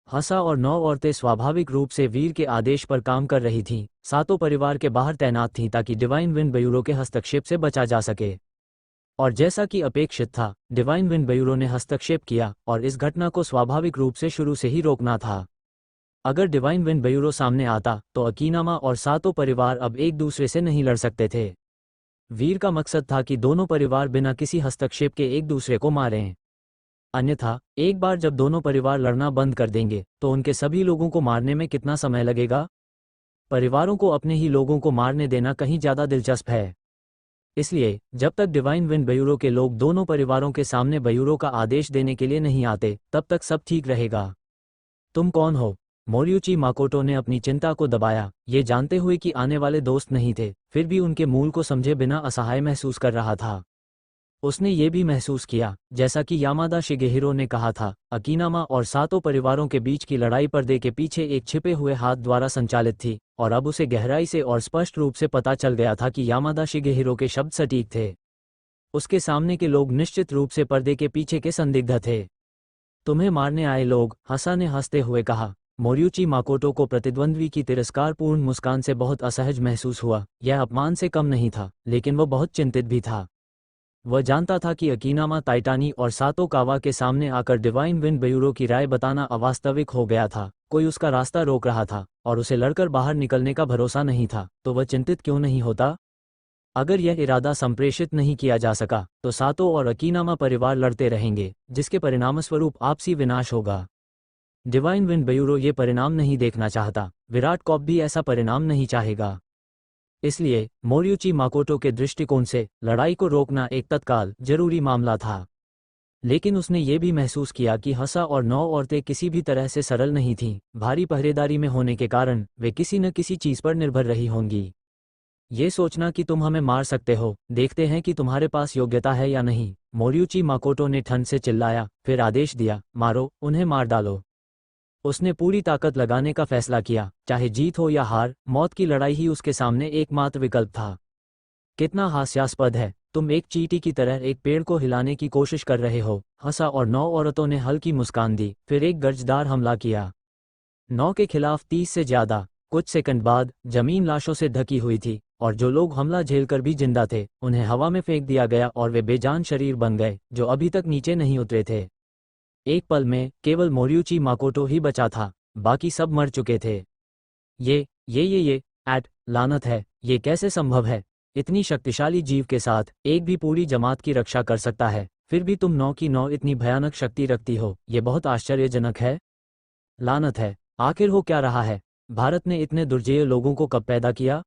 [SPEAKER 1] हंसा और 9 औरतें स्वाभाविक रूप से वीर के आदेश पर काम कर रही थीं, सातों परिवार के बाहर तैनात थीं ताकि डिवाइन विंड ब्यूरो के हस्तक्षेप से बचा जा सके। और जैसा कि अपेक्षित था, डिवाइन विंड ब्यूरो ने हस्तक्षेप किया और इस घटना को स्वाभाविक रूप से शुरू से ही रोकना था। अगर डिवाइन विंड ब्यूरो सामने आता तो अकीनामा और सातों परिवार अब एक दूसरे से नहीं लड़ सकते थे। वीर का मकसद था कि दोनों परिवार बिना किसी हस्तक्षेप के एक दूसरे को मारें। अन्यथा एक बार जब दोनों परिवार लड़ना बंद कर देंगे तो उनके सभी लोगों को मारने में कितना समय लगेगा। परिवारों को अपने ही लोगों को मारने देना कहीं ज़्यादा दिलचस्प है। इसलिए जब तक डिवाइन विंड ब्यूरो के लोग दोनों परिवारों के सामने ब्यूरो का आदेश देने के लिए नहीं आते, तब तक सब ठीक रहेगा। तुम कौन हो? मोरियुची माकोटो ने अपनी चिंता को दबाया, ये जानते हुए कि आने वाले दोस्त नहीं थे, फिर भी उनके मूल को समझे बिना असहाय महसूस कर रहा था। उसने ये भी महसूस किया, जैसा कि यामादा शिगेहिरो ने कहा था, अकीनामा और सातों परिवारों के बीच की लड़ाई पर्दे के पीछे एक छिपे हुए हाथ द्वारा संचालित थी, और अब उसे गहराई से और स्पष्ट रूप से पता चल गया था कि यामादा शिगेहिरो के शब्द सटीक थे। उसके सामने के लोग निश्चित रूप से पर्दे के पीछे के संदिग्ध थे। तुम्हें मारने आए लोग, हसा ने हंसते हुए कहा। मोरियुची माकोटो को प्रतिद्वंद्वी की तिरस्कारपूर्ण मुस्कान से बहुत असहज महसूस हुआ। यह अपमान से कम नहीं था, लेकिन वह बहुत चिंतित भी था। वह जानता था कि अकीनामा ताइटानी और सातो कावा के सामने आकर डिवाइन विंड ब्यूरो की राय बताना अवास्तविक हो गया था। कोई उसका रास्ता रोक रहा था और उसे लड़कर बाहर निकलने का भरोसा नहीं था, तो वह चिंतित क्यों नहीं होता। अगर यह इरादा संप्रेषित नहीं किया जा सका तो सातो और अकीनामा परिवार लड़ते रहेंगे, जिसके परिणामस्वरूप आपसी विनाश होगा। डिवाइन विंड ब्यूरो ये परिणाम नहीं देखना चाहता। विराट कॉप भी ऐसा परिणाम नहीं चाहेगा। इसलिए मोरियुची माकोटो के दृष्टिकोण से लड़ाई को रोकना एक तत्काल जरूरी मामला था। लेकिन उसने ये भी महसूस किया कि हसा और 9 औरतें किसी भी तरह से सरल नहीं थीं। भारी पहरेदारी में होने के कारण वे किसी न किसी चीज पर निर्भर रही होंगी। ये सोचना कि तुम हमें मार सकते हो, देखते हैं कि तुम्हारे पास योग्यता है या नहीं, मोरियुची माकोटो ने ठंड से चिल्लाया, फिर आदेश दिया, मारो, उन्हें मार डालो। उसने पूरी ताकत लगाने का फैसला किया, चाहे जीत हो या हार, मौत की लड़ाई ही उसके सामने एकमात्र विकल्प था। कितना हास्यास्पद है, तुम एक चींटी की तरह एक पेड़ को हिलाने की कोशिश कर रहे हो। हसा और 9 औरतों ने हल्की मुस्कान दी, फिर एक गर्जदार हमला किया। 9 के खिलाफ 30 से ज्यादा। कुछ सेकंड बाद जमीन लाशों से ढकी हुई थी, और जो लोग हमला झेलकर भी जिंदा थे उन्हें हवा में फेंक दिया गया और वे बेजान शरीर बन गए जो अभी तक नीचे नहीं उतरे थे। एक पल में केवल मोरियुची माकोटो ही बचा था, बाकी सब मर चुके थे। ये लानत है, ये कैसे संभव है? इतनी शक्तिशाली जीव के साथ एक भी पूरी जमात की रक्षा कर सकता है, फिर भी तुम 9 की 9 इतनी भयानक शक्ति रखती हो, ये बहुत आश्चर्यजनक है। लानत है, आखिर हो क्या रहा है? भारत ने इतने दुर्जेय लोगों को कब पैदा किया?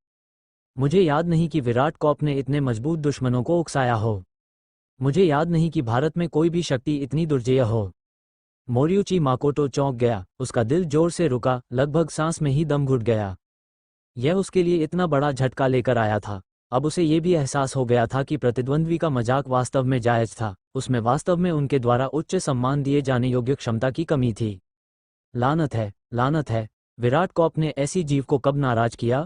[SPEAKER 1] मुझे याद नहीं कि विराट कॉप ने इतने मजबूत दुश्मनों को उकसाया हो। मुझे याद नहीं कि भारत में कोई भी शक्ति इतनी दुर्जेय हो। मोरियुची माकोटो चौंक गया, उसका दिल जोर से रुका, लगभग सांस में ही दम घुट गया। यह उसके लिए इतना बड़ा झटका लेकर आया था। अब उसे ये भी एहसास हो गया था कि प्रतिद्वंद्वी का मजाक वास्तव में जायज था, उसमें वास्तव में उनके द्वारा उच्च सम्मान दिए जाने योग्य क्षमता की कमी थी। लानत है, लानत है, विराट कॉप ने ऐसी जीव को कब नाराज किया?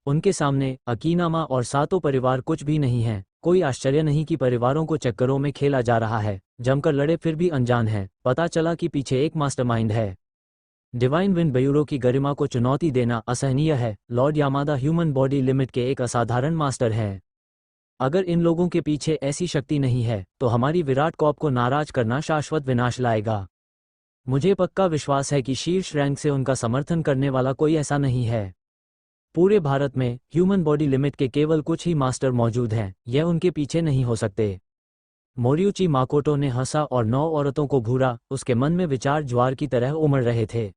[SPEAKER 1] उनके सामने अकीनामा और सातों परिवार कुछ भी नहीं है। कोई आश्चर्य नहीं कि परिवारों को चक्करों में खेला जा रहा है, जमकर लड़े फिर भी अनजान है। पता चला कि पीछे एक मास्टरमाइंड है। डिवाइन विंड ब्यूरो की गरिमा को चुनौती देना असहनीय है। Lord Yamada human body limit के एक असाधारण मास्टर हैं। अगर इन लोगों के पीछे ऐसी शक्ति नहीं है तो हमारी विराट कॉप को नाराज करना शाश्वत विनाश लाएगा। मुझे पक्का विश्वास है कि शीर्ष रैंक से उनका समर्थन करने वाला कोई ऐसा नहीं है। पूरे भारत में ह्यूमन बॉडी लिमिट के केवल कुछ ही मास्टर मौजूद हैं, यह उनके पीछे नहीं हो सकते। मोरियुची माकोटो ने हंसा और 9 औरतों को घूरा। उसके मन में विचार ज्वार की तरह उमड़ रहे थे।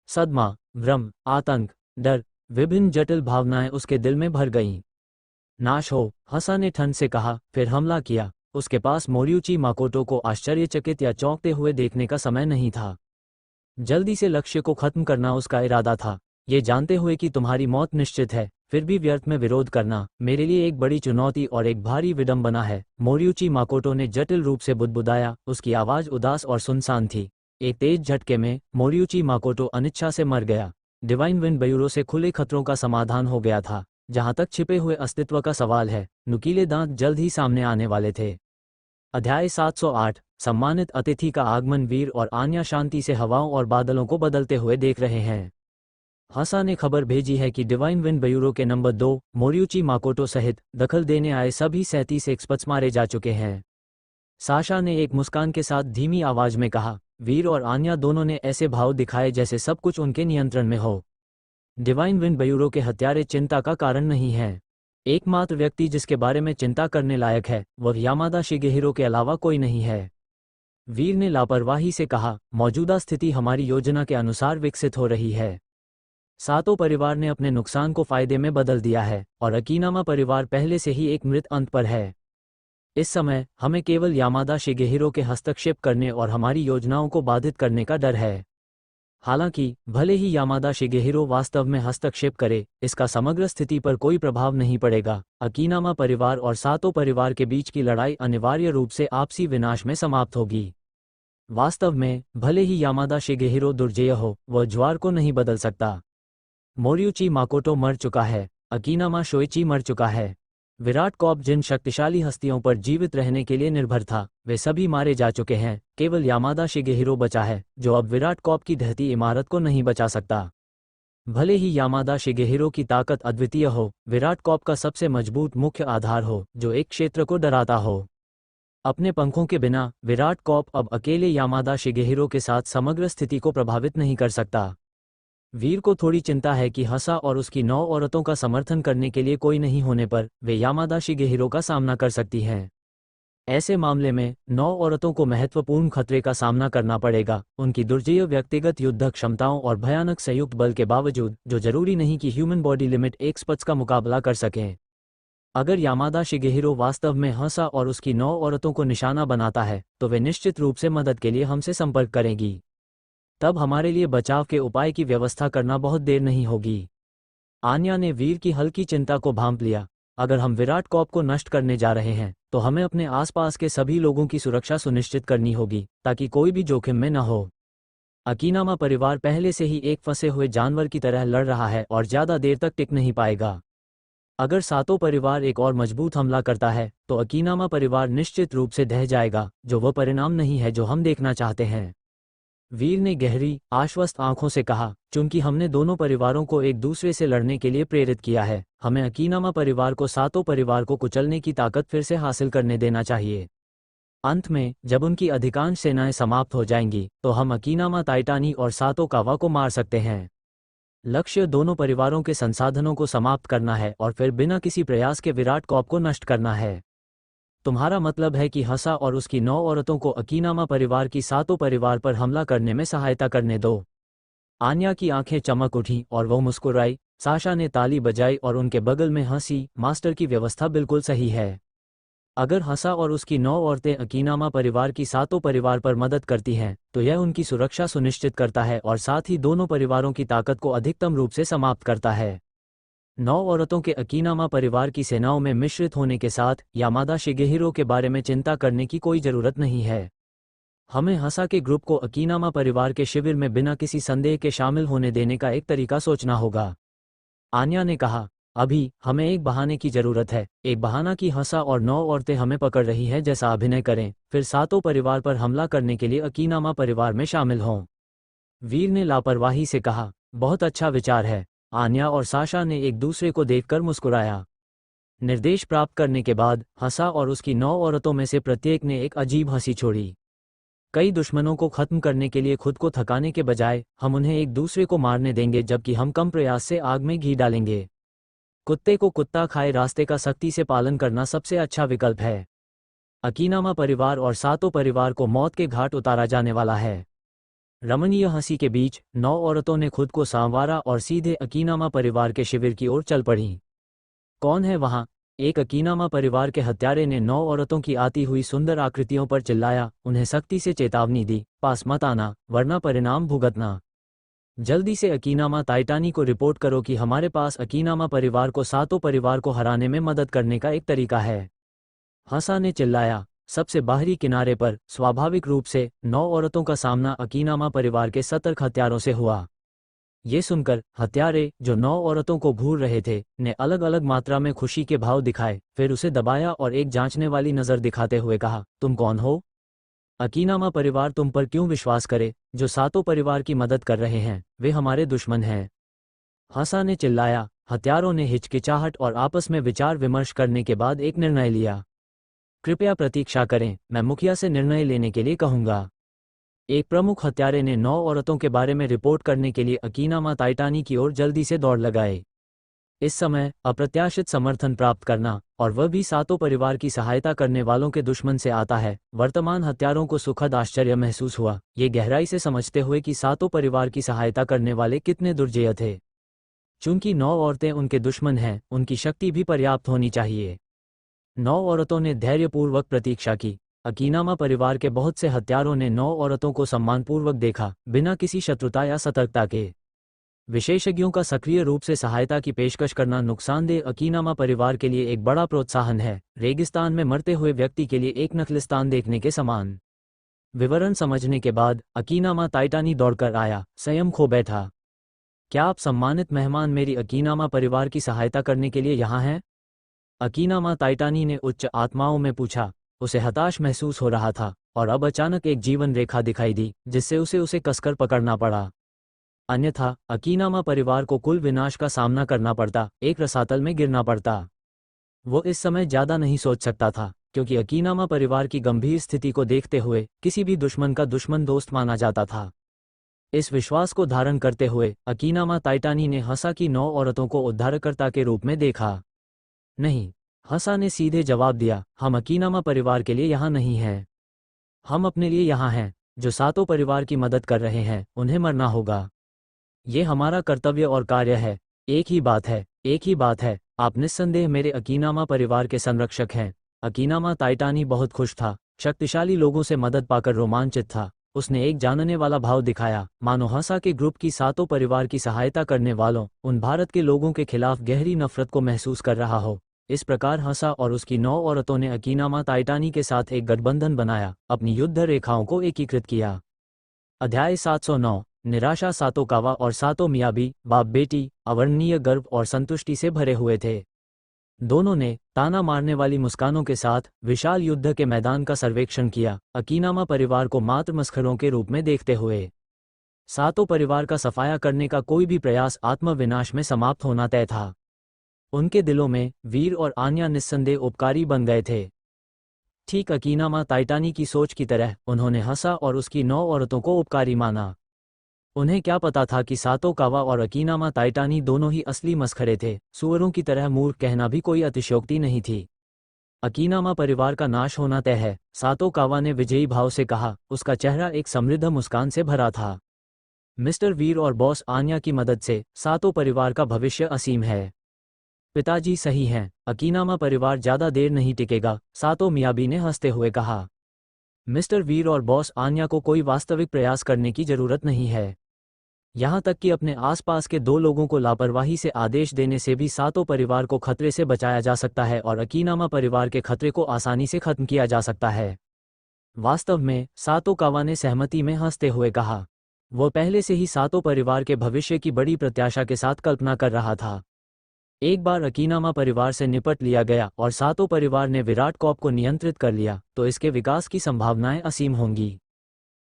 [SPEAKER 1] सदमा, भ्रम, आतंक, डर, विभिन्न जटिल भावनाएं उसके दिल में भर गईं। नाश हो, हंसा ने ठंड से कहा, फिर हमला किया। उसके पास मोरियुची माकोटो को आश्चर्यचकित या चौंकते हुए देखने का समय नहीं था। जल्दी से लक्ष्य को खत्म करना उसका इरादा था। ये जानते हुए कि तुम्हारी मौत निश्चित है, फिर भी व्यर्थ में विरोध करना मेरे लिए एक बड़ी चुनौती और एक भारी विडंबना है। मोरियुची माकोटो ने जटिल रूप से बुदबुदाया, उसकी आवाज उदास और सुनसान थी। एक तेज झटके में मोरियुची माकोटो अनिच्छा से मर गया। डिवाइन विंड ब्यूरो से खुले खतरों का समाधान हो गया था। जहां तक छिपे हुए अस्तित्व का सवाल है, नुकीले दांत जल्द ही सामने आने वाले थे। अध्याय 708। सम्मानित अतिथि का आगमन। वीर और आन्या शांति से हवाओं और बादलों को बदलते हुए देख रहे हैं। हसा ने खबर भेजी है कि डिवाइन विंड ब्यूरो के नंबर 2 मोरियुची माकोटो सहित दखल देने आए सभी 37 एक्सपर्ट्स मारे जा चुके हैं। साशा ने एक मुस्कान के साथ धीमी आवाज में कहा। वीर और आन्या दोनों ने ऐसे भाव दिखाए जैसे सब कुछ उनके नियंत्रण में हो। डिवाइन विंड ब्यूरो के हत्यारे चिंता का कारण नहीं है। एकमात्र व्यक्ति जिसके बारे में चिंता करने लायक है वह यामादा शिगेहिरो के अलावा कोई नहीं है। वीर ने लापरवाही से कहा, मौजूदा स्थिति हमारी योजना के अनुसार विकसित हो रही है। सातो परिवार ने अपने नुकसान को फायदे में बदल दिया है और अकीनामा परिवार पहले से ही एक मृत अंत पर है। इस समय हमें केवल यामादा शिगेहिरो के हस्तक्षेप करने और हमारी योजनाओं को बाधित करने का डर है। हालांकि भले ही यामादा शिगेहिरो वास्तव में हस्तक्षेप करे, इसका समग्र स्थिति पर कोई प्रभाव नहीं पड़ेगा। अकीनामा परिवार और सातो परिवार के बीच की लड़ाई अनिवार्य रूप से आपसी विनाश में समाप्त होगी। वास्तव में भले ही यामादा शिगेहिरो दुर्जेय हो, वह ज्वार को नहीं बदल सकता। मोरियुची माकोटो मर चुका है, अकीनामा शोइची मर चुका है। विराट कॉर्प जिन शक्तिशाली हस्तियों पर जीवित रहने के लिए निर्भर था, वे सभी मारे जा चुके हैं। केवल यामादा शिगेहिरो बचा है, जो अब विराट कॉर्प की ढहती इमारत को नहीं बचा सकता। भले ही यामादा शिगेहिरो की ताकत अद्वितीय हो, विराट कॉर्प का सबसे मजबूत मुख्य आधार हो, जो एक क्षेत्र को डराता हो। अपने पंखों के बिना विराट कॉर्प अब अकेले यामादा शिगेहिरो के साथ समग्र स्थिति को प्रभावित नहीं कर सकता। वीर को थोड़ी चिंता है कि हसा और उसकी 9 औरतों का समर्थन करने के लिए कोई नहीं होने पर वे यामादा शिगेहिरो का सामना कर सकती हैं। ऐसे मामले में 9 औरतों को महत्वपूर्ण खतरे का सामना करना पड़ेगा, उनकी दुर्जेय व्यक्तिगत युद्ध क्षमताओं और भयानक संयुक्त बल के बावजूद, जो जरूरी नहीं कि ह्यूमन बॉडी लिमिट एक्सपर्ट्स का मुकाबला कर सकें। अगर यामादा शिगेहिरो वास्तव में हसा और उसकी 9 औरतों को निशाना बनाता है, तो वे निश्चित रूप से मदद के लिए हमसे संपर्क करेंगी। तब हमारे लिए बचाव के उपाय की व्यवस्था करना बहुत देर नहीं होगी। आन्या ने वीर की हल्की चिंता को भांप लिया। अगर हम विराट कॉर्प को नष्ट करने जा रहे हैं, तो हमें अपने आसपास के सभी लोगों की सुरक्षा सुनिश्चित करनी होगी, ताकि कोई भी जोखिम में न हो। अकीनामा परिवार पहले से ही एक फंसे हुए जानवर की तरह लड़ रहा है और ज्यादा देर तक टिक नहीं पाएगा। अगर सातो परिवार एक और मजबूत हमला करता है, तो अकीनामा परिवार निश्चित रूप से ढह जाएगा, जो वह परिणाम नहीं है जो हम देखना चाहते हैं। वीर ने गहरी, आश्वस्त आंखों से कहा, चूंकि हमने दोनों परिवारों को एक दूसरे से लड़ने के लिए प्रेरित किया है, हमें अकीनामा परिवार को सातो परिवार को कुचलने की ताकत फिर से हासिल करने देना चाहिए। अंत में जब उनकी अधिकांश सेनाएं समाप्त हो जाएंगी, तो हम अकीनामा ताइटानी और सातो कावा को मार सकते हैं। लक्ष्य दोनों परिवारों के संसाधनों को समाप्त करना है और फिर बिना किसी प्रयास के विराट कॉर्प को नष्ट करना है। तुम्हारा मतलब है कि हसा और उसकी 9 औरतों को अकीनामा परिवार की सातो परिवार पर हमला करने में सहायता करने दो। आन्या की आंखें चमक उठीं और वह मुस्कुराई। साशा ने ताली बजाई और उनके बगल में हंसी। मास्टर की व्यवस्था बिल्कुल सही है। अगर हसा और उसकी 9 औरतें अकीनामा परिवार की सातो परिवार पर मदद करती हैं, तो यह उनकी सुरक्षा सुनिश्चित करता है और साथ ही दोनों परिवारों की ताकत को अधिकतम रूप से समाप्त करता है। 9 औरतों के अकीनामा परिवार की सेनाओं में मिश्रित होने के साथ यामादा शिगेहिरो के बारे में चिंता करने की कोई जरूरत नहीं है। हमें हसा के ग्रुप को अकीनामा परिवार के शिविर में बिना किसी संदेह के शामिल होने देने का एक तरीका सोचना होगा। आन्या ने कहा, अभी हमें एक बहाने की जरूरत है, एक बहाना कि हसा और 9 औरतें हमें पकड़ रही हैं जैसा अभिनय करें, फिर सातो परिवार पर हमला करने के लिए अकीनामा परिवार में शामिल हों। वीर ने लापरवाही से कहा, बहुत अच्छा विचार है। आन्या और साशा ने एक दूसरे को देखकर मुस्कुराया। निर्देश प्राप्त करने के बाद हसा और उसकी 9 औरतों में से प्रत्येक ने एक अजीब हंसी छोड़ी। कई दुश्मनों को खत्म करने के लिए खुद को थकाने के बजाय हम उन्हें एक दूसरे को मारने देंगे, जबकि हम कम प्रयास से आग में घी डालेंगे। कुत्ते को कुत्ता खाए रास्ते का सख्ती से पालन करना सबसे अच्छा विकल्प है। अकीनामा परिवार और सातो परिवार को मौत के घाट उतारा जाने वाला है। रमणीय हंसी के बीच 9 औरतों ने खुद को सांवारा और सीधे अकीनामा परिवार के शिविर की ओर चल पड़ी। कौन है वहां? एक अकीनामा परिवार के हत्यारे ने 9 औरतों की आती हुई सुंदर आकृतियों पर चिल्लाया, उन्हें सख्ती से चेतावनी दी, पास मत आना वरना परिणाम भुगतना। जल्दी से अकीनामा ताइटानी को रिपोर्ट करो कि हमारे पास अकीनामा परिवार को सातो परिवार को हराने में मदद करने का एक तरीका है। हसा ने चिल्लाया। सबसे बाहरी किनारे पर स्वाभाविक रूप से 9 औरतों का सामना अकीनामा परिवार के सतर्क हत्यारों से हुआ। ये सुनकर हत्यारे, जो 9 औरतों को घूर रहे थे, ने अलग अलग मात्रा में खुशी के भाव दिखाए, फिर उसे दबाया और एक जांचने वाली नजर दिखाते हुए कहा, तुम कौन हो? अकीनामा परिवार तुम पर क्यों विश्वास करे? जो सातो परिवार की मदद कर रहे हैं वे हमारे दुश्मन हैं। हसा ने चिल्लाया। हत्यारों ने हिचकिचाहट और आपस में विचार विमर्श करने के बाद एक निर्णय लिया। कृपया प्रतीक्षा करें, मैं मुखिया से निर्णय लेने के लिए कहूंगा। एक प्रमुख हत्यारे ने 9 औरतों के बारे में रिपोर्ट करने के लिए अकीनामा ताइटानी की ओर जल्दी से दौड़ लगाए। इस समय अप्रत्याशित समर्थन प्राप्त करना, और वह भी सातों परिवार की सहायता करने वालों के दुश्मन से आता है। वर्तमान हत्यारों को सुखद आश्चर्य महसूस हुआ, ये गहराई से समझते हुए कि सातों परिवार की सहायता करने वाले कितने दुर्जेय थे। चूंकि 9 औरतें उनके दुश्मन हैं, उनकी शक्ति भी पर्याप्त होनी चाहिए। 9 औरतों ने धैर्यपूर्वक प्रतीक्षा की। अकीनामा परिवार के बहुत से हत्यारों ने 9 औरतों को सम्मानपूर्वक देखा, बिना किसी शत्रुता या सतर्कता के। विशेषज्ञों का सक्रिय रूप से सहायता की पेशकश करना नुकसानदेह अकीनामा परिवार के लिए एक बड़ा प्रोत्साहन है, रेगिस्तान में मरते हुए व्यक्ति के लिए एक नखलिस्तान देखने के समान। विवरण समझने के बाद अकीनामा टाइटानी दौड़कर आया, स्वयं खो बैठा। क्या आप सम्मानित मेहमान मेरी अकीनामा परिवार की सहायता करने के लिए यहाँ हैं? अकीनामा टाइटानी ने उच्च आत्माओं में पूछा। उसे हताश महसूस हो रहा था, और अब अचानक एक जीवन रेखा दिखाई दी, जिससे उसे कसकर पकड़ना पड़ा। अन्यथा अकीनामा परिवार को कुल विनाश का सामना करना पड़ता, एक रसातल में गिरना पड़ता। वो इस समय ज्यादा नहीं सोच सकता था, क्योंकि अकीनामा परिवार की गंभीर स्थिति को देखते हुए किसी भी दुश्मन का दुश्मन दोस्त माना जाता था। इस विश्वास को धारण करते हुए अकीनामा टाइटानी ने हसा की 9 औरतों को उद्धारकर्ता के रूप में देखा। नहीं, हसा ने सीधे जवाब दिया, हम अकीनामा परिवार के लिए यहाँ नहीं हैं। हम अपने लिए यहाँ हैं। जो सातों परिवार की मदद कर रहे हैं, उन्हें मरना होगा। ये हमारा कर्तव्य और कार्य है। एक ही बात है, एक ही बात है, आप निस्संदेह मेरे अकीनामा परिवार के संरक्षक हैं। अकीनामा टाइटानी बहुत खुश था, शक्तिशाली लोगों से मदद पाकर रोमांचित था। उसने एक जानने वाला भाव दिखाया, मानो हसा के ग्रुप की सातों परिवार की सहायता करने वालों, उन भारत के लोगों के खिलाफ गहरी नफरत को महसूस कर रहा हो। इस प्रकार हसा और उसकी 9 औरतों ने अकीनामा टाइटानी के साथ एक गठबंधन बनाया, अपनी युद्ध रेखाओं को एकीकृत किया। अध्याय 709। निराशा सातोकावा और सातो मियाबी, बाप बेटी, अवर्णनीय गर्व और संतुष्टि से भरे हुए थे। दोनों ने ताना मारने वाली मुस्कानों के साथ विशाल युद्ध के मैदान का सर्वेक्षण किया, अकीनामा परिवार को मात्र मस्खरों के रूप में देखते हुए। सातों परिवार का सफाया करने का कोई भी प्रयास आत्मविनाश में समाप्त होना तय था। उनके दिलों में वीर और आन्या निस्संदेह उपकारी बन गए थे। ठीक अकीनामा टाइटानी की सोच की तरह उन्होंने हसा और उसकी 9 औरतों को उपकारी माना। उन्हें क्या पता था कि सातोकावा और अकीनामा टाइटानी दोनों ही असली मस्खरे थे। सुअरों की तरह मूर्ख कहना भी कोई अतिशयोक्ति नहीं थी। अकीनामा परिवार का नाश होना तय है, सातोकावा ने विजयी भाव से कहा। उसका चेहरा एक समृद्ध मुस्कान से भरा था। मिस्टर वीर और बॉस आन्या की मदद से सातों परिवार का भविष्य असीम है। पिताजी सही हैं, अकीनामा परिवार ज्यादा देर नहीं टिकेगा, सातो मियाबी ने हंसते हुए कहा। मिस्टर वीर और बॉस आन्या को कोई वास्तविक प्रयास करने की जरूरत नहीं है। यहाँ तक कि अपने आसपास के 2 लोगों को लापरवाही से आदेश देने से भी सातों परिवार को खतरे से बचाया जा सकता है और अकीनामा परिवार के खतरे को आसानी से खत्म किया जा सकता है। वास्तव में, सातोकावा ने सहमति में हंसते हुए कहा। वो पहले से ही सातों परिवार के भविष्य की बड़ी प्रत्याशा के साथ कल्पना कर रहा था। एक बार अकीनामा परिवार से निपट लिया गया और सातों परिवार ने विराट कॉप को नियंत्रित कर लिया, तो इसके विकास की संभावनाएं असीम होंगी।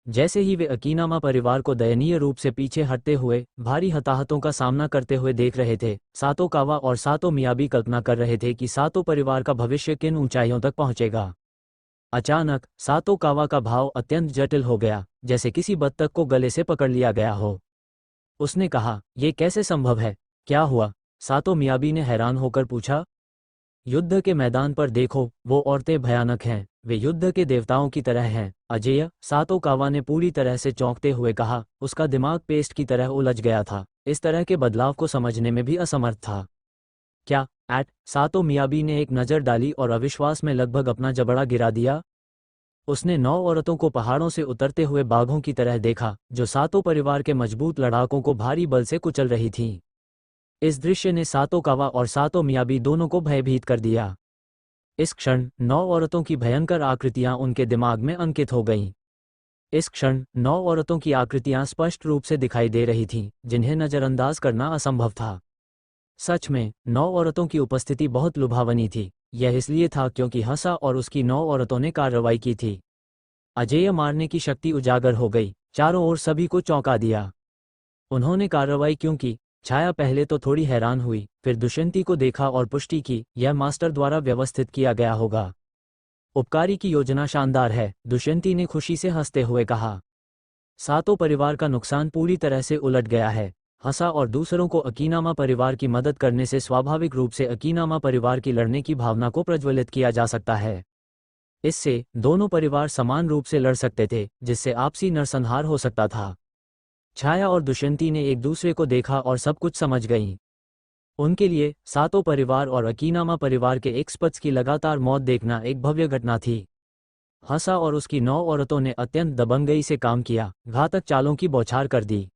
[SPEAKER 1] जैसे ही वे अकीनामा परिवार को दयनीय रूप से पीछे हटते हुए भारी हताहतों का सामना करते हुए देख रहे थे, सातोकावा और सातो मियाबी कल्पना कर रहे थे कि सातों परिवार का भविष्य किन ऊंचाइयों तक पहुंचेगा। अचानक सातोकावा का भाव अत्यंत जटिल हो गया, जैसे किसी बत्तख को गले से पकड़ लिया गया हो। उसने कहा, ये कैसे संभव है? क्या हुआ? सातो मियाबी ने हैरान होकर पूछा। युद्ध के मैदान पर देखो, वो औरतें भयानक हैं, वे युद्ध के देवताओं की तरह हैं। अजेय, सातोकावा ने पूरी तरह से चौंकते हुए कहा। उसका दिमाग पेस्ट की तरह उलझ गया था, इस तरह के बदलाव को समझने में भी असमर्थ था। क्या? सातो मियाबी ने एक नज़र डाली और अविश्वास में लगभग अपना जबड़ा गिरा दिया। उसने 9 औरतों को पहाड़ों से उतरते हुए बाघों की तरह देखा, जो सातों परिवार के मजबूत लड़ाकों को भारी बल से कुचल रही थीं। इस दृश्य ने सातोकावा और सातो मियाबी दोनों को भयभीत कर दिया। इस क्षण 9 औरतों की भयंकर आकृतियां उनके दिमाग में अंकित हो गईं। इस क्षण 9 औरतों की आकृतियां स्पष्ट रूप से दिखाई दे रही थीं, जिन्हें नज़रअंदाज करना असंभव था। सच में 9 औरतों की उपस्थिति बहुत लुभावनी थी। यह इसलिए था क्योंकि हसा और उसकी 9 औरतों ने कार्रवाई की थी। अजेय मारने की शक्ति उजागर हो गई, चारों ओर सभी को चौंका दिया। उन्होंने कार्रवाई क्यों की? छाया पहले तो थोड़ी हैरान हुई, फिर दुष्यंती को देखा और पुष्टि की, यह मास्टर द्वारा व्यवस्थित किया गया होगा। उपकारी की योजना शानदार है, दुष्यंती ने खुशी से हंसते हुए कहा। सातों परिवार का नुकसान पूरी तरह से उलट गया है। हंसा और दूसरों को अकीनामा परिवार की मदद करने से स्वाभाविक रूप से अकीनामा परिवार की लड़ने की भावना को प्रज्वलित किया जा सकता है। इससे दोनों परिवार समान रूप से लड़ सकते थे, जिससे आपसी नरसंहार हो सकता था। छाया और दुष्यंती ने एक दूसरे को देखा और सब कुछ समझ गईं। उनके लिए सातों परिवार और अकीनामा परिवार के एक्सपर्ट्स की लगातार मौत देखना एक भव्य घटना थी। हंसा और उसकी 9 औरतों ने अत्यंत दबंगई से काम किया, घातक चालों की बौछार कर दी।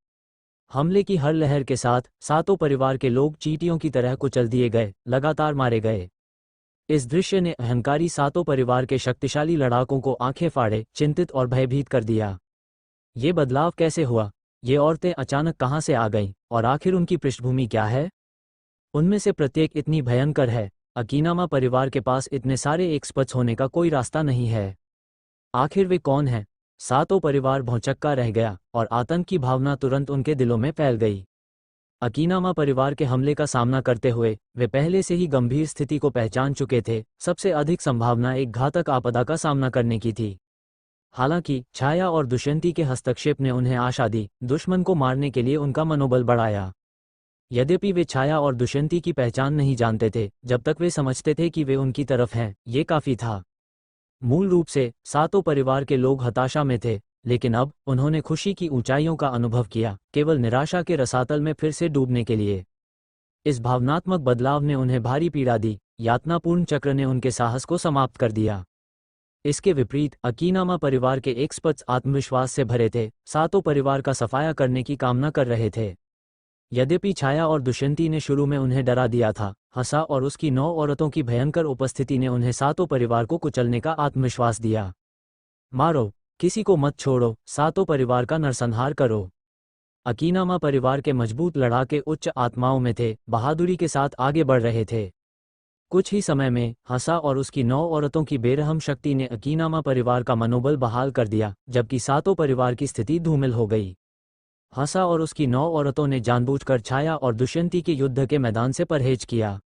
[SPEAKER 1] हमले की हर लहर के साथ सातों परिवार के लोग चींटियों की तरह कुचल दिए गए, लगातार मारे गए। इस दृश्य ने अहंकारी सातों परिवार के शक्तिशाली लड़ाकों को आंखें फाड़े, चिंतित और भयभीत कर दिया। ये बदलाव कैसे हुआ? ये औरतें अचानक कहां से आ गईं, और आखिर उनकी पृष्ठभूमि क्या है? उनमें से प्रत्येक इतनी भयंकर है, अकीनामा परिवार के पास इतने सारे एक्सपर्ट्स होने का कोई रास्ता नहीं है। आखिर वे कौन हैं? सातों परिवार भौंचक्का रह गया, और आतंक की भावना तुरंत उनके दिलों में फैल गई। अकीनामा परिवार के हमले का सामना करते हुए वे पहले से ही गंभीर स्थिति को पहचान चुके थे। सबसे अधिक संभावना एक घातक आपदा का सामना करने की थी। हालांकि छाया और दुष्यंती के हस्तक्षेप ने उन्हें आशा दी, दुश्मन को मारने के लिए उनका मनोबल बढ़ाया। यद्यपि वे छाया और दुष्यंती की पहचान नहीं जानते थे, जब तक वे समझते थे कि वे उनकी तरफ हैं, ये काफी था। मूल रूप से सातों परिवार के लोग हताशा में थे, लेकिन अब उन्होंने खुशी की ऊंचाइयों का अनुभव किया, केवल निराशा के रसातल में फिर से डूबने के लिए। इस भावनात्मक बदलाव ने उन्हें भारी पीड़ा दी, यातनापूर्ण चक्र ने उनके साहस को समाप्त कर दिया। इसके विपरीत अकीनामा परिवार के एक्सपर्ट्स आत्मविश्वास से भरे थे, सातों परिवार का सफाया करने की कामना कर रहे थे। यद्यपि छाया और दुष्यंती ने शुरू में उन्हें डरा दिया था, हंसा और उसकी 9 औरतों की भयंकर उपस्थिति ने उन्हें सातों परिवार को कुचलने का आत्मविश्वास दिया। मारो, किसी को मत छोड़ो, सातों परिवार का नरसंहार करो। अकीनामा परिवार के मजबूत लड़ाके उच्च आत्माओं में थे, बहादुरी के साथ आगे बढ़ रहे थे। कुछ ही समय में हंसा और उसकी 9 औरतों की बेरहम शक्ति ने अकीनामा परिवार का मनोबल बहाल कर दिया, जबकि सातों परिवार की स्थिति धूमिल हो गई। हंसा और उसकी 9 औरतों ने जानबूझकर छाया और दुष्यंती के युद्ध के मैदान से परहेज किया।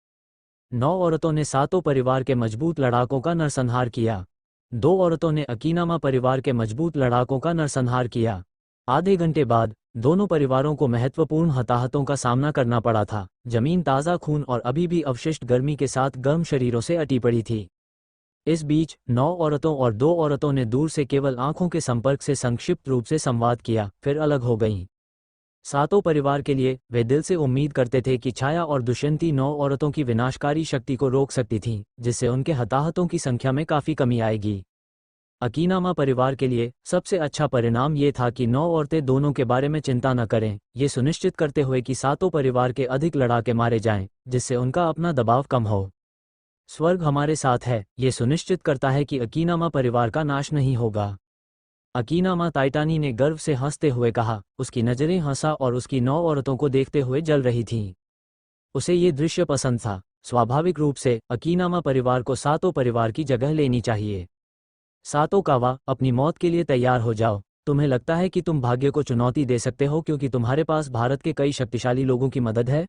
[SPEAKER 1] 9 औरतों ने सातों परिवार के मजबूत लड़ाकों का नरसंहार किया। 2 औरतों ने अकीनामा परिवार के मजबूत लड़ाकों का नरसंहार किया। आधे घंटे बाद दोनों परिवारों को महत्वपूर्ण हताहतों का सामना करना पड़ा था। जमीन ताज़ा खून और अभी भी अवशिष्ट गर्मी के साथ गर्म शरीरों से अटी पड़ी थी। इस बीच 9 औरतों और 2 औरतों ने दूर से केवल आंखों के संपर्क से संक्षिप्त रूप से संवाद किया, फिर अलग हो गईं। सातों परिवार के लिए वे दिल से उम्मीद करते थे कि छाया और दुष्यंती 9 औरतों की विनाशकारी शक्ति को रोक सकती थीं, जिससे उनके हताहतों की संख्या में काफ़ी कमी आएगी। अकीनामा परिवार के लिए सबसे अच्छा परिणाम ये था कि 9 औरतें दोनों के बारे में चिंता न करें, ये सुनिश्चित करते हुए कि सातों परिवार के अधिक लड़ाके मारे जाएं, जिससे उनका अपना दबाव कम हो। स्वर्ग हमारे साथ है, ये सुनिश्चित करता है कि अकीनामा परिवार का नाश नहीं होगा। अकीनामा टाइटानी ने गर्व से हंसते हुए कहा, उसकी नज़रें हंसा और उसकी 9 औरतों को देखते हुए जल रही थीं। उसे ये दृश्य पसंद था। स्वाभाविक रूप से अकीनामा परिवार को सातों परिवार की जगह लेनी चाहिए। सातों कावा, अपनी मौत के लिए तैयार हो जाओ। तुम्हें लगता है कि तुम भाग्य को चुनौती दे सकते हो क्योंकि तुम्हारे पास भारत के कई शक्तिशाली लोगों की मदद है?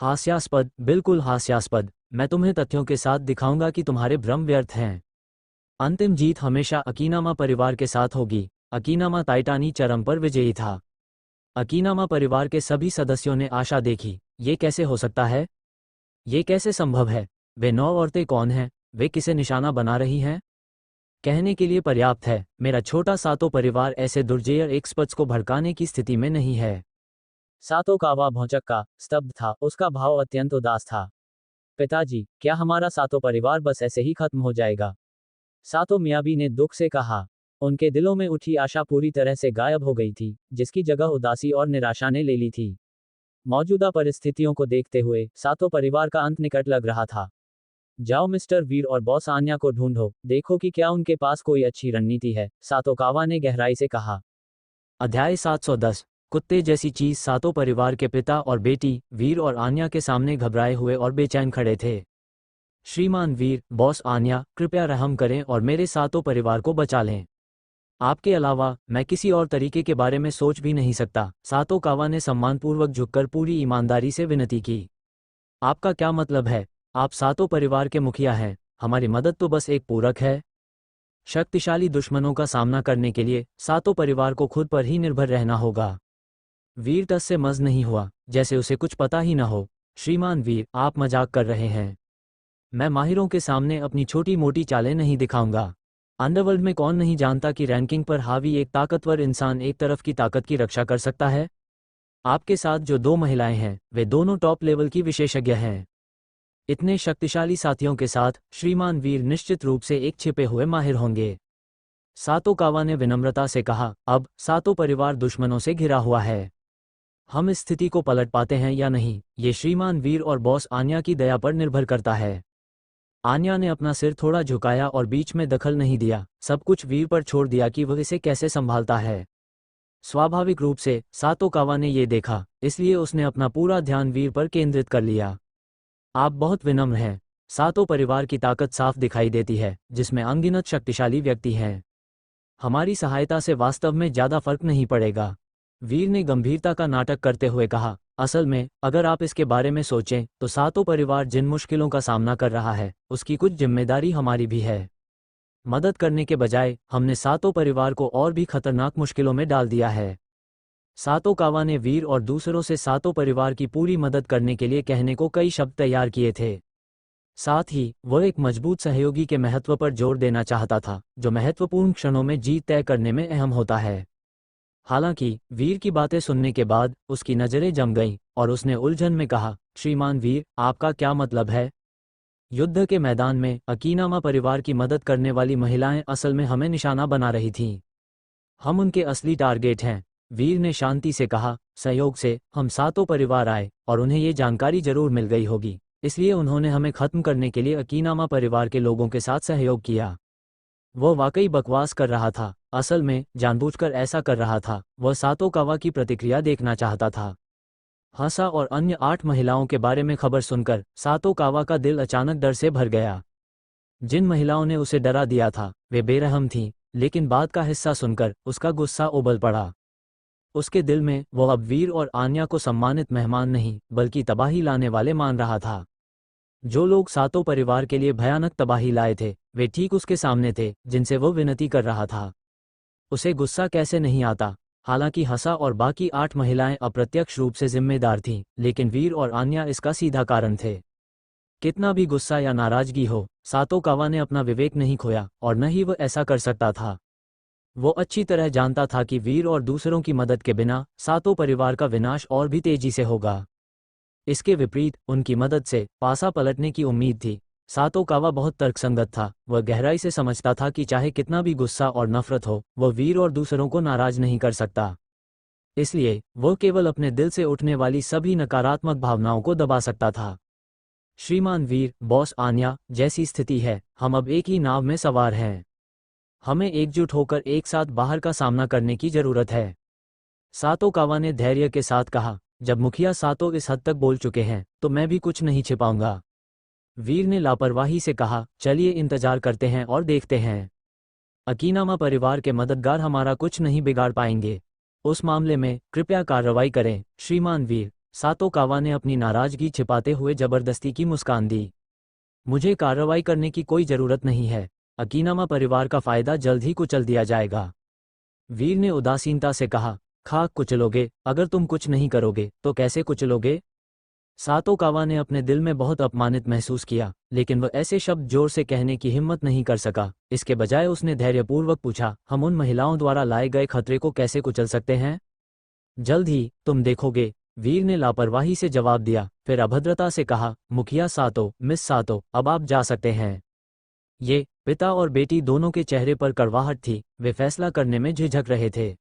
[SPEAKER 1] हास्यास्पद, बिल्कुल हास्यास्पद। मैं तुम्हें तथ्यों के साथ दिखाऊंगा कि तुम्हारे भ्रम व्यर्थ हैं। अंतिम जीत हमेशा अकीनामा परिवार के साथ होगी। अकीनामा टाइटानी चरम पर विजयी था। अकीनामा परिवार के सभी सदस्यों ने आशा देखी। ये कैसे हो सकता है? ये कैसे संभव है? वे 9 औरतें कौन हैं? वे किसे निशाना बना रही हैं? कहने के लिए पर्याप्त है, मेरा छोटा सातों परिवार ऐसे दुर्जेय एक्सपर्ट्स को भड़काने की स्थिति में नहीं है। सातों कावा भौंचक्का, स्तब्ध था, उसका भाव अत्यंत उदास था। पिताजी, क्या हमारा सातों परिवार बस ऐसे ही खत्म हो जाएगा? सातों मियाबी ने दुख से कहा। उनके दिलों में उठी आशा पूरी तरह से गायब हो गई थी, जिसकी जगह उदासी और निराशा ने ले ली थी। मौजूदा परिस्थितियों को देखते हुए सातों परिवार का अंत निकट लग रहा था। जाओ मिस्टर वीर और बॉस आन्या को ढूंढो, देखो कि क्या उनके पास कोई अच्छी रणनीति है, सातों कावा ने गहराई से कहा। अध्याय 710। कुत्ते जैसी चीज। सातों परिवार के पिता और बेटी वीर और आन्या के सामने घबराए हुए और बेचैन खड़े थे। श्रीमान वीर, बॉस आन्या, कृपया रहम करें और मेरे सातों परिवार को बचा लें। आपके अलावा मैं किसी और तरीके के बारे में सोच भी नहीं सकता, सातों कावा ने सम्मानपूर्वक झुककर पूरी ईमानदारी से विनती की। आपका क्या मतलब है? आप सातों परिवार के मुखिया हैं, हमारी मदद तो बस एक पूरक है। शक्तिशाली दुश्मनों का सामना करने के लिए सातों परिवार को खुद पर ही निर्भर रहना होगा। वीर टस से मज नहीं हुआ, जैसे उसे कुछ पता ही न हो। श्रीमान वीर, आप मजाक कर रहे हैं। मैं माहिरों के सामने अपनी छोटी मोटी चालें नहीं दिखाऊंगा। अंडरवर्ल्ड में कौन नहीं जानता कि रैंकिंग पर हावी एक ताकतवर इंसान एक तरफ की ताकत की रक्षा कर सकता है। आपके साथ जो 2 महिलाएं हैं, वे दोनों टॉप लेवल की विशेषज्ञ हैं। इतने शक्तिशाली साथियों के साथ श्रीमान वीर निश्चित रूप से एक छिपे हुए माहिर होंगे। सातो कावा ने विनम्रता से कहा, अब सातो परिवार दुश्मनों से घिरा हुआ है। हम इस स्थिति को पलट पाते हैं या नहीं, ये श्रीमान वीर और बॉस आन्या की दया पर निर्भर करता है। आन्या ने अपना सिर थोड़ा झुकाया और बीच में दखल नहीं दिया, सब कुछ वीर पर छोड़ दिया कि वह इसे कैसे संभालता है। स्वाभाविक रूप से सातो कावा ने ये देखा, इसलिए उसने अपना पूरा ध्यान वीर पर केंद्रित कर लिया। आप बहुत विनम्र हैं। सातो परिवार की ताकत साफ दिखाई देती है, जिसमें अनगिनत शक्तिशाली व्यक्ति हैं। हमारी सहायता से वास्तव में ज्यादा फर्क नहीं पड़ेगा। वीर ने गंभीरता का नाटक करते हुए कहा, असल में अगर आप इसके बारे में सोचें तो सातो परिवार जिन मुश्किलों का सामना कर रहा है, उसकी कुछ जिम्मेदारी हमारी भी है। मदद करने के बजाय हमने सातो परिवार को और भी खतरनाक मुश्किलों में डाल दिया है। सातो कावा ने वीर और दूसरों से सातो परिवार की पूरी मदद करने के लिए कहने को कई शब्द तैयार किए थे। साथ ही वह एक मजबूत सहयोगी के महत्व पर जोर देना चाहता था, जो महत्वपूर्ण क्षणों में जीत तय करने में अहम होता है। हालांकि वीर की बातें सुनने के बाद उसकी नज़रें जम गईं और उसने उलझन में कहा, श्रीमान वीर, आपका क्या मतलब है? युद्ध के मैदान में अकीनामा परिवार की मदद करने वाली महिलाएं असल में हमें निशाना बना रही थीं। हम उनके असली टारगेट हैं। वीर ने शांति से कहा, संयोग से हम सातों परिवार आए और उन्हें ये जानकारी जरूर मिल गई होगी, इसलिए उन्होंने हमें खत्म करने के लिए अकीनामा परिवार के लोगों के साथ सहयोग किया। वह वाकई बकवास कर रहा था, असल में जानबूझकर ऐसा कर रहा था। वह सातो कावा की प्रतिक्रिया देखना चाहता था। हंसा और अन्य 8 महिलाओं के बारे में खबर सुनकर सातो कावा का दिल अचानक डर से भर गया। जिन महिलाओं ने उसे डरा दिया था वे बेरहम थीं, लेकिन बाद का हिस्सा सुनकर उसका गुस्सा उबल पड़ा। उसके दिल में वो अब वीर और आन्या को सम्मानित मेहमान नहीं बल्कि तबाही लाने वाले मान रहा था। जो लोग सातों परिवार के लिए भयानक तबाही लाए थे वे ठीक उसके सामने थे जिनसे वो विनती कर रहा था। उसे गुस्सा कैसे नहीं आता? हालांकि हंसा और बाकी 8 महिलाएं अप्रत्यक्ष रूप से जिम्मेदार थीं, लेकिन वीर और आन्या इसका सीधा कारण थे। कितना भी गुस्सा या नाराजगी हो, सातो कावा ने अपना विवेक नहीं खोया और न ही वह ऐसा कर सकता था। वो अच्छी तरह जानता था कि वीर और दूसरों की मदद के बिना सातो परिवार का विनाश और भी तेजी से होगा। इसके विपरीत उनकी मदद से पासा पलटने की उम्मीद थी। सातो कावा बहुत तर्कसंगत था। वह गहराई से समझता था कि चाहे कितना भी गुस्सा और नफरत हो, वह वीर और दूसरों को नाराज नहीं कर सकता। इसलिए वह केवल अपने दिल से उठने वाली सभी नकारात्मक भावनाओं को दबा सकता था। श्रीमान वीर, बॉस आन्या, जैसी स्थिति है, हम अब एक ही नाव में सवार हैं। हमें एकजुट होकर एक साथ बाहर का सामना करने की जरूरत है। सातो कावा ने धैर्य के साथ कहा, जब मुखिया सातो इस हद तक बोल चुके हैं तो मैं भी कुछ नहीं छिपाऊंगा। वीर ने लापरवाही से कहा, चलिए इंतजार करते हैं और देखते हैं। अकीनामा परिवार के मददगार हमारा कुछ नहीं बिगाड़ पाएंगे। उस मामले में कृपया कार्रवाई करें श्रीमान वीर। सातो कावा ने अपनी नाराजगी छिपाते हुए जबरदस्ती की मुस्कान दी। मुझे कार्रवाई करने की कोई जरूरत नहीं है। अकीनामा परिवार का फायदा जल्द ही कुचल दिया जाएगा। वीर ने उदासीनता से कहा, खाक कुचलोगे? अगर तुम कुछ नहीं करोगे तो कैसे कुचलोगे? सातो कावा ने अपने दिल में बहुत अपमानित महसूस किया, लेकिन वह ऐसे शब्द जोर से कहने की हिम्मत नहीं कर सका। इसके बजाय उसने धैर्यपूर्वक पूछा, हम उन महिलाओं द्वारा लाए गए खतरे को कैसे कुचल सकते हैं? जल्द ही तुम देखोगे, वीर ने लापरवाही से जवाब दिया। फिर अभद्रता से कहा, मुखिया सातो, मिस सातो, अब आप जा सकते हैं। ये पिता और बेटी दोनों के चेहरे पर कड़वाहट थी। वे फैसला करने में झिझक रहे थे।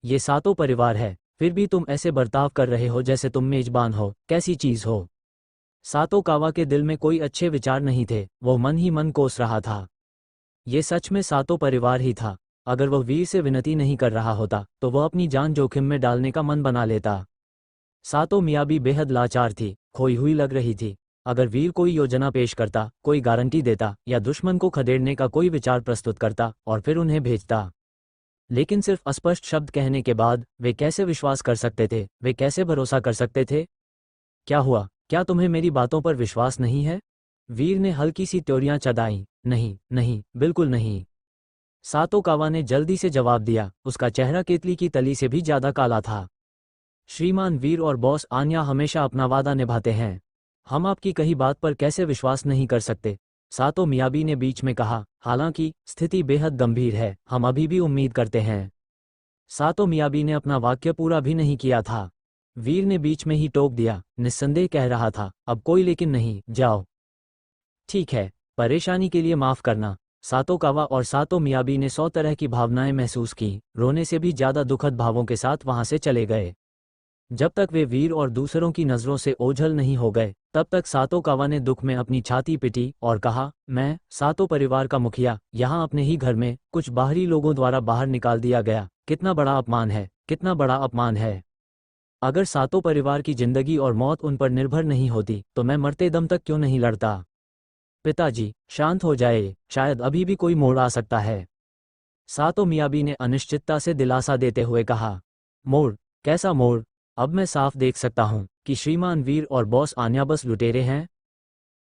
[SPEAKER 1] ये सातो परिवार है, फिर भी तुम ऐसे बर्ताव कर रहे हो जैसे तुम मेजबान हो। कैसी चीज हो? सातो कावा के दिल में कोई अच्छे विचार नहीं थे। वो मन ही मन कोस रहा था। ये सच में सातो परिवार ही था। अगर वह वीर से विनती नहीं कर रहा होता तो वह अपनी जान जोखिम में डालने का मन बना लेता। सातो मियाबी बेहद लाचार थी, खोई हुई लग रही थी। अगर वीर कोई योजना पेश करता, कोई गारंटी देता या दुश्मन को खदेड़ने का कोई विचार प्रस्तुत करता और फिर उन्हें भेजता, लेकिन सिर्फ अस्पष्ट शब्द कहने के बाद वे कैसे विश्वास कर सकते थे? वे कैसे भरोसा कर सकते थे? क्या हुआ? क्या तुम्हें मेरी बातों पर विश्वास नहीं है? वीर ने हल्की सी त्योरियां चदाईं। नहीं नहीं, बिल्कुल नहीं। सातो कावा ने जल्दी से जवाब दिया। उसका चेहरा केतली की तली से भी ज्यादा काला था। श्रीमान वीर और बॉस आन्या हमेशा अपना वादा निभाते हैं। हम आपकी कही बात पर कैसे विश्वास नहीं कर सकते, सातो मियाबी ने बीच में कहा। हालांकि स्थिति बेहद गंभीर है, हम अभी भी उम्मीद करते हैं। सातो मियाबी ने अपना वाक्य पूरा भी नहीं किया था। वीर ने बीच में ही टोक दिया, निस्संदेह कह रहा था, अब कोई लेकिन नहीं, जाओ। ठीक है, परेशानी के लिए माफ करना। सातो कावा और सातो मियाबी ने 100 तरह की भावनाएं महसूस की, रोने से भी ज्यादा दुखद भावों के साथ वहां से चले गए। जब तक वे वीर और दूसरों की नजरों से ओझल नहीं हो गए, तब तक सातो कावा ने दुख में अपनी छाती पिटी और कहा, मैं सातो परिवार का मुखिया यहाँ अपने ही घर में कुछ बाहरी लोगों द्वारा बाहर निकाल दिया गया। कितना बड़ा अपमान है, कितना बड़ा अपमान है। अगर सातो परिवार की जिंदगी और मौत उन पर निर्भर नहीं होती तो मैं मरते दम तक क्यों नहीं लड़ता। पिताजी, शांत हो जाए, शायद अभी भी कोई मोड़ आ सकता है। सातो मियाबी ने अनिश्चितता से दिलासा देते हुए कहा। मोड़? कैसा मोड़? अब मैं साफ देख सकता हूं कि श्रीमान वीर और बॉस आन्या बस लुटेरे हैं।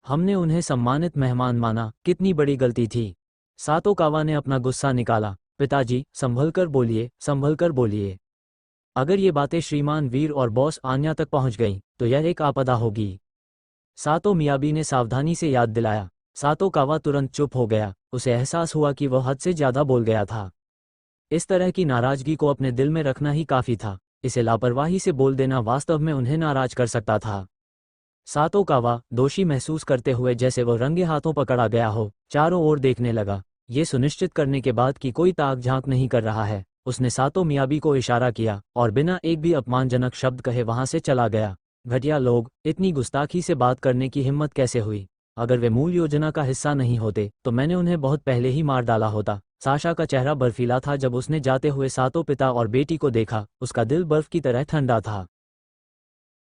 [SPEAKER 1] हमने उन्हें सम्मानित मेहमान माना, कितनी बड़ी गलती थी। सातो कावा ने अपना गुस्सा निकाला। पिताजी, संभलकर बोलिए, संभलकर बोलिए। अगर ये बातें श्रीमान वीर और बॉस आन्या तक पहुंच गईं, तो यह एक आपदा होगी। सातो मियाबी ने सावधानी से याद दिलाया। सातो कावा तुरंत चुप हो गया, उसे एहसास हुआ कि वह हद से ज्यादा बोल गया था। इस तरह की नाराजगी को अपने दिल में रखना ही काफी था, इसे लापरवाही से बोल देना वास्तव में उन्हें नाराज कर सकता था। सातो कावा दोषी महसूस करते हुए जैसे वह रंगे हाथों पकड़ा गया हो, चारों ओर देखने लगा। ये सुनिश्चित करने के बाद कि कोई ताक झांक नहीं कर रहा है, उसने सातो मियाबी को इशारा किया और बिना एक भी अपमानजनक शब्द कहे वहां से चला गया। घटिया लोग, इतनी गुस्ताखी से बात करने की हिम्मत कैसे हुई। अगर वे मूल योजना का हिस्सा नहीं होते तो मैंने उन्हें बहुत पहले ही मार डाला होता। साशा का चेहरा बर्फीला था जब उसने जाते हुए सातो पिता और बेटी को देखा, उसका दिल बर्फ की तरह ठंडा था।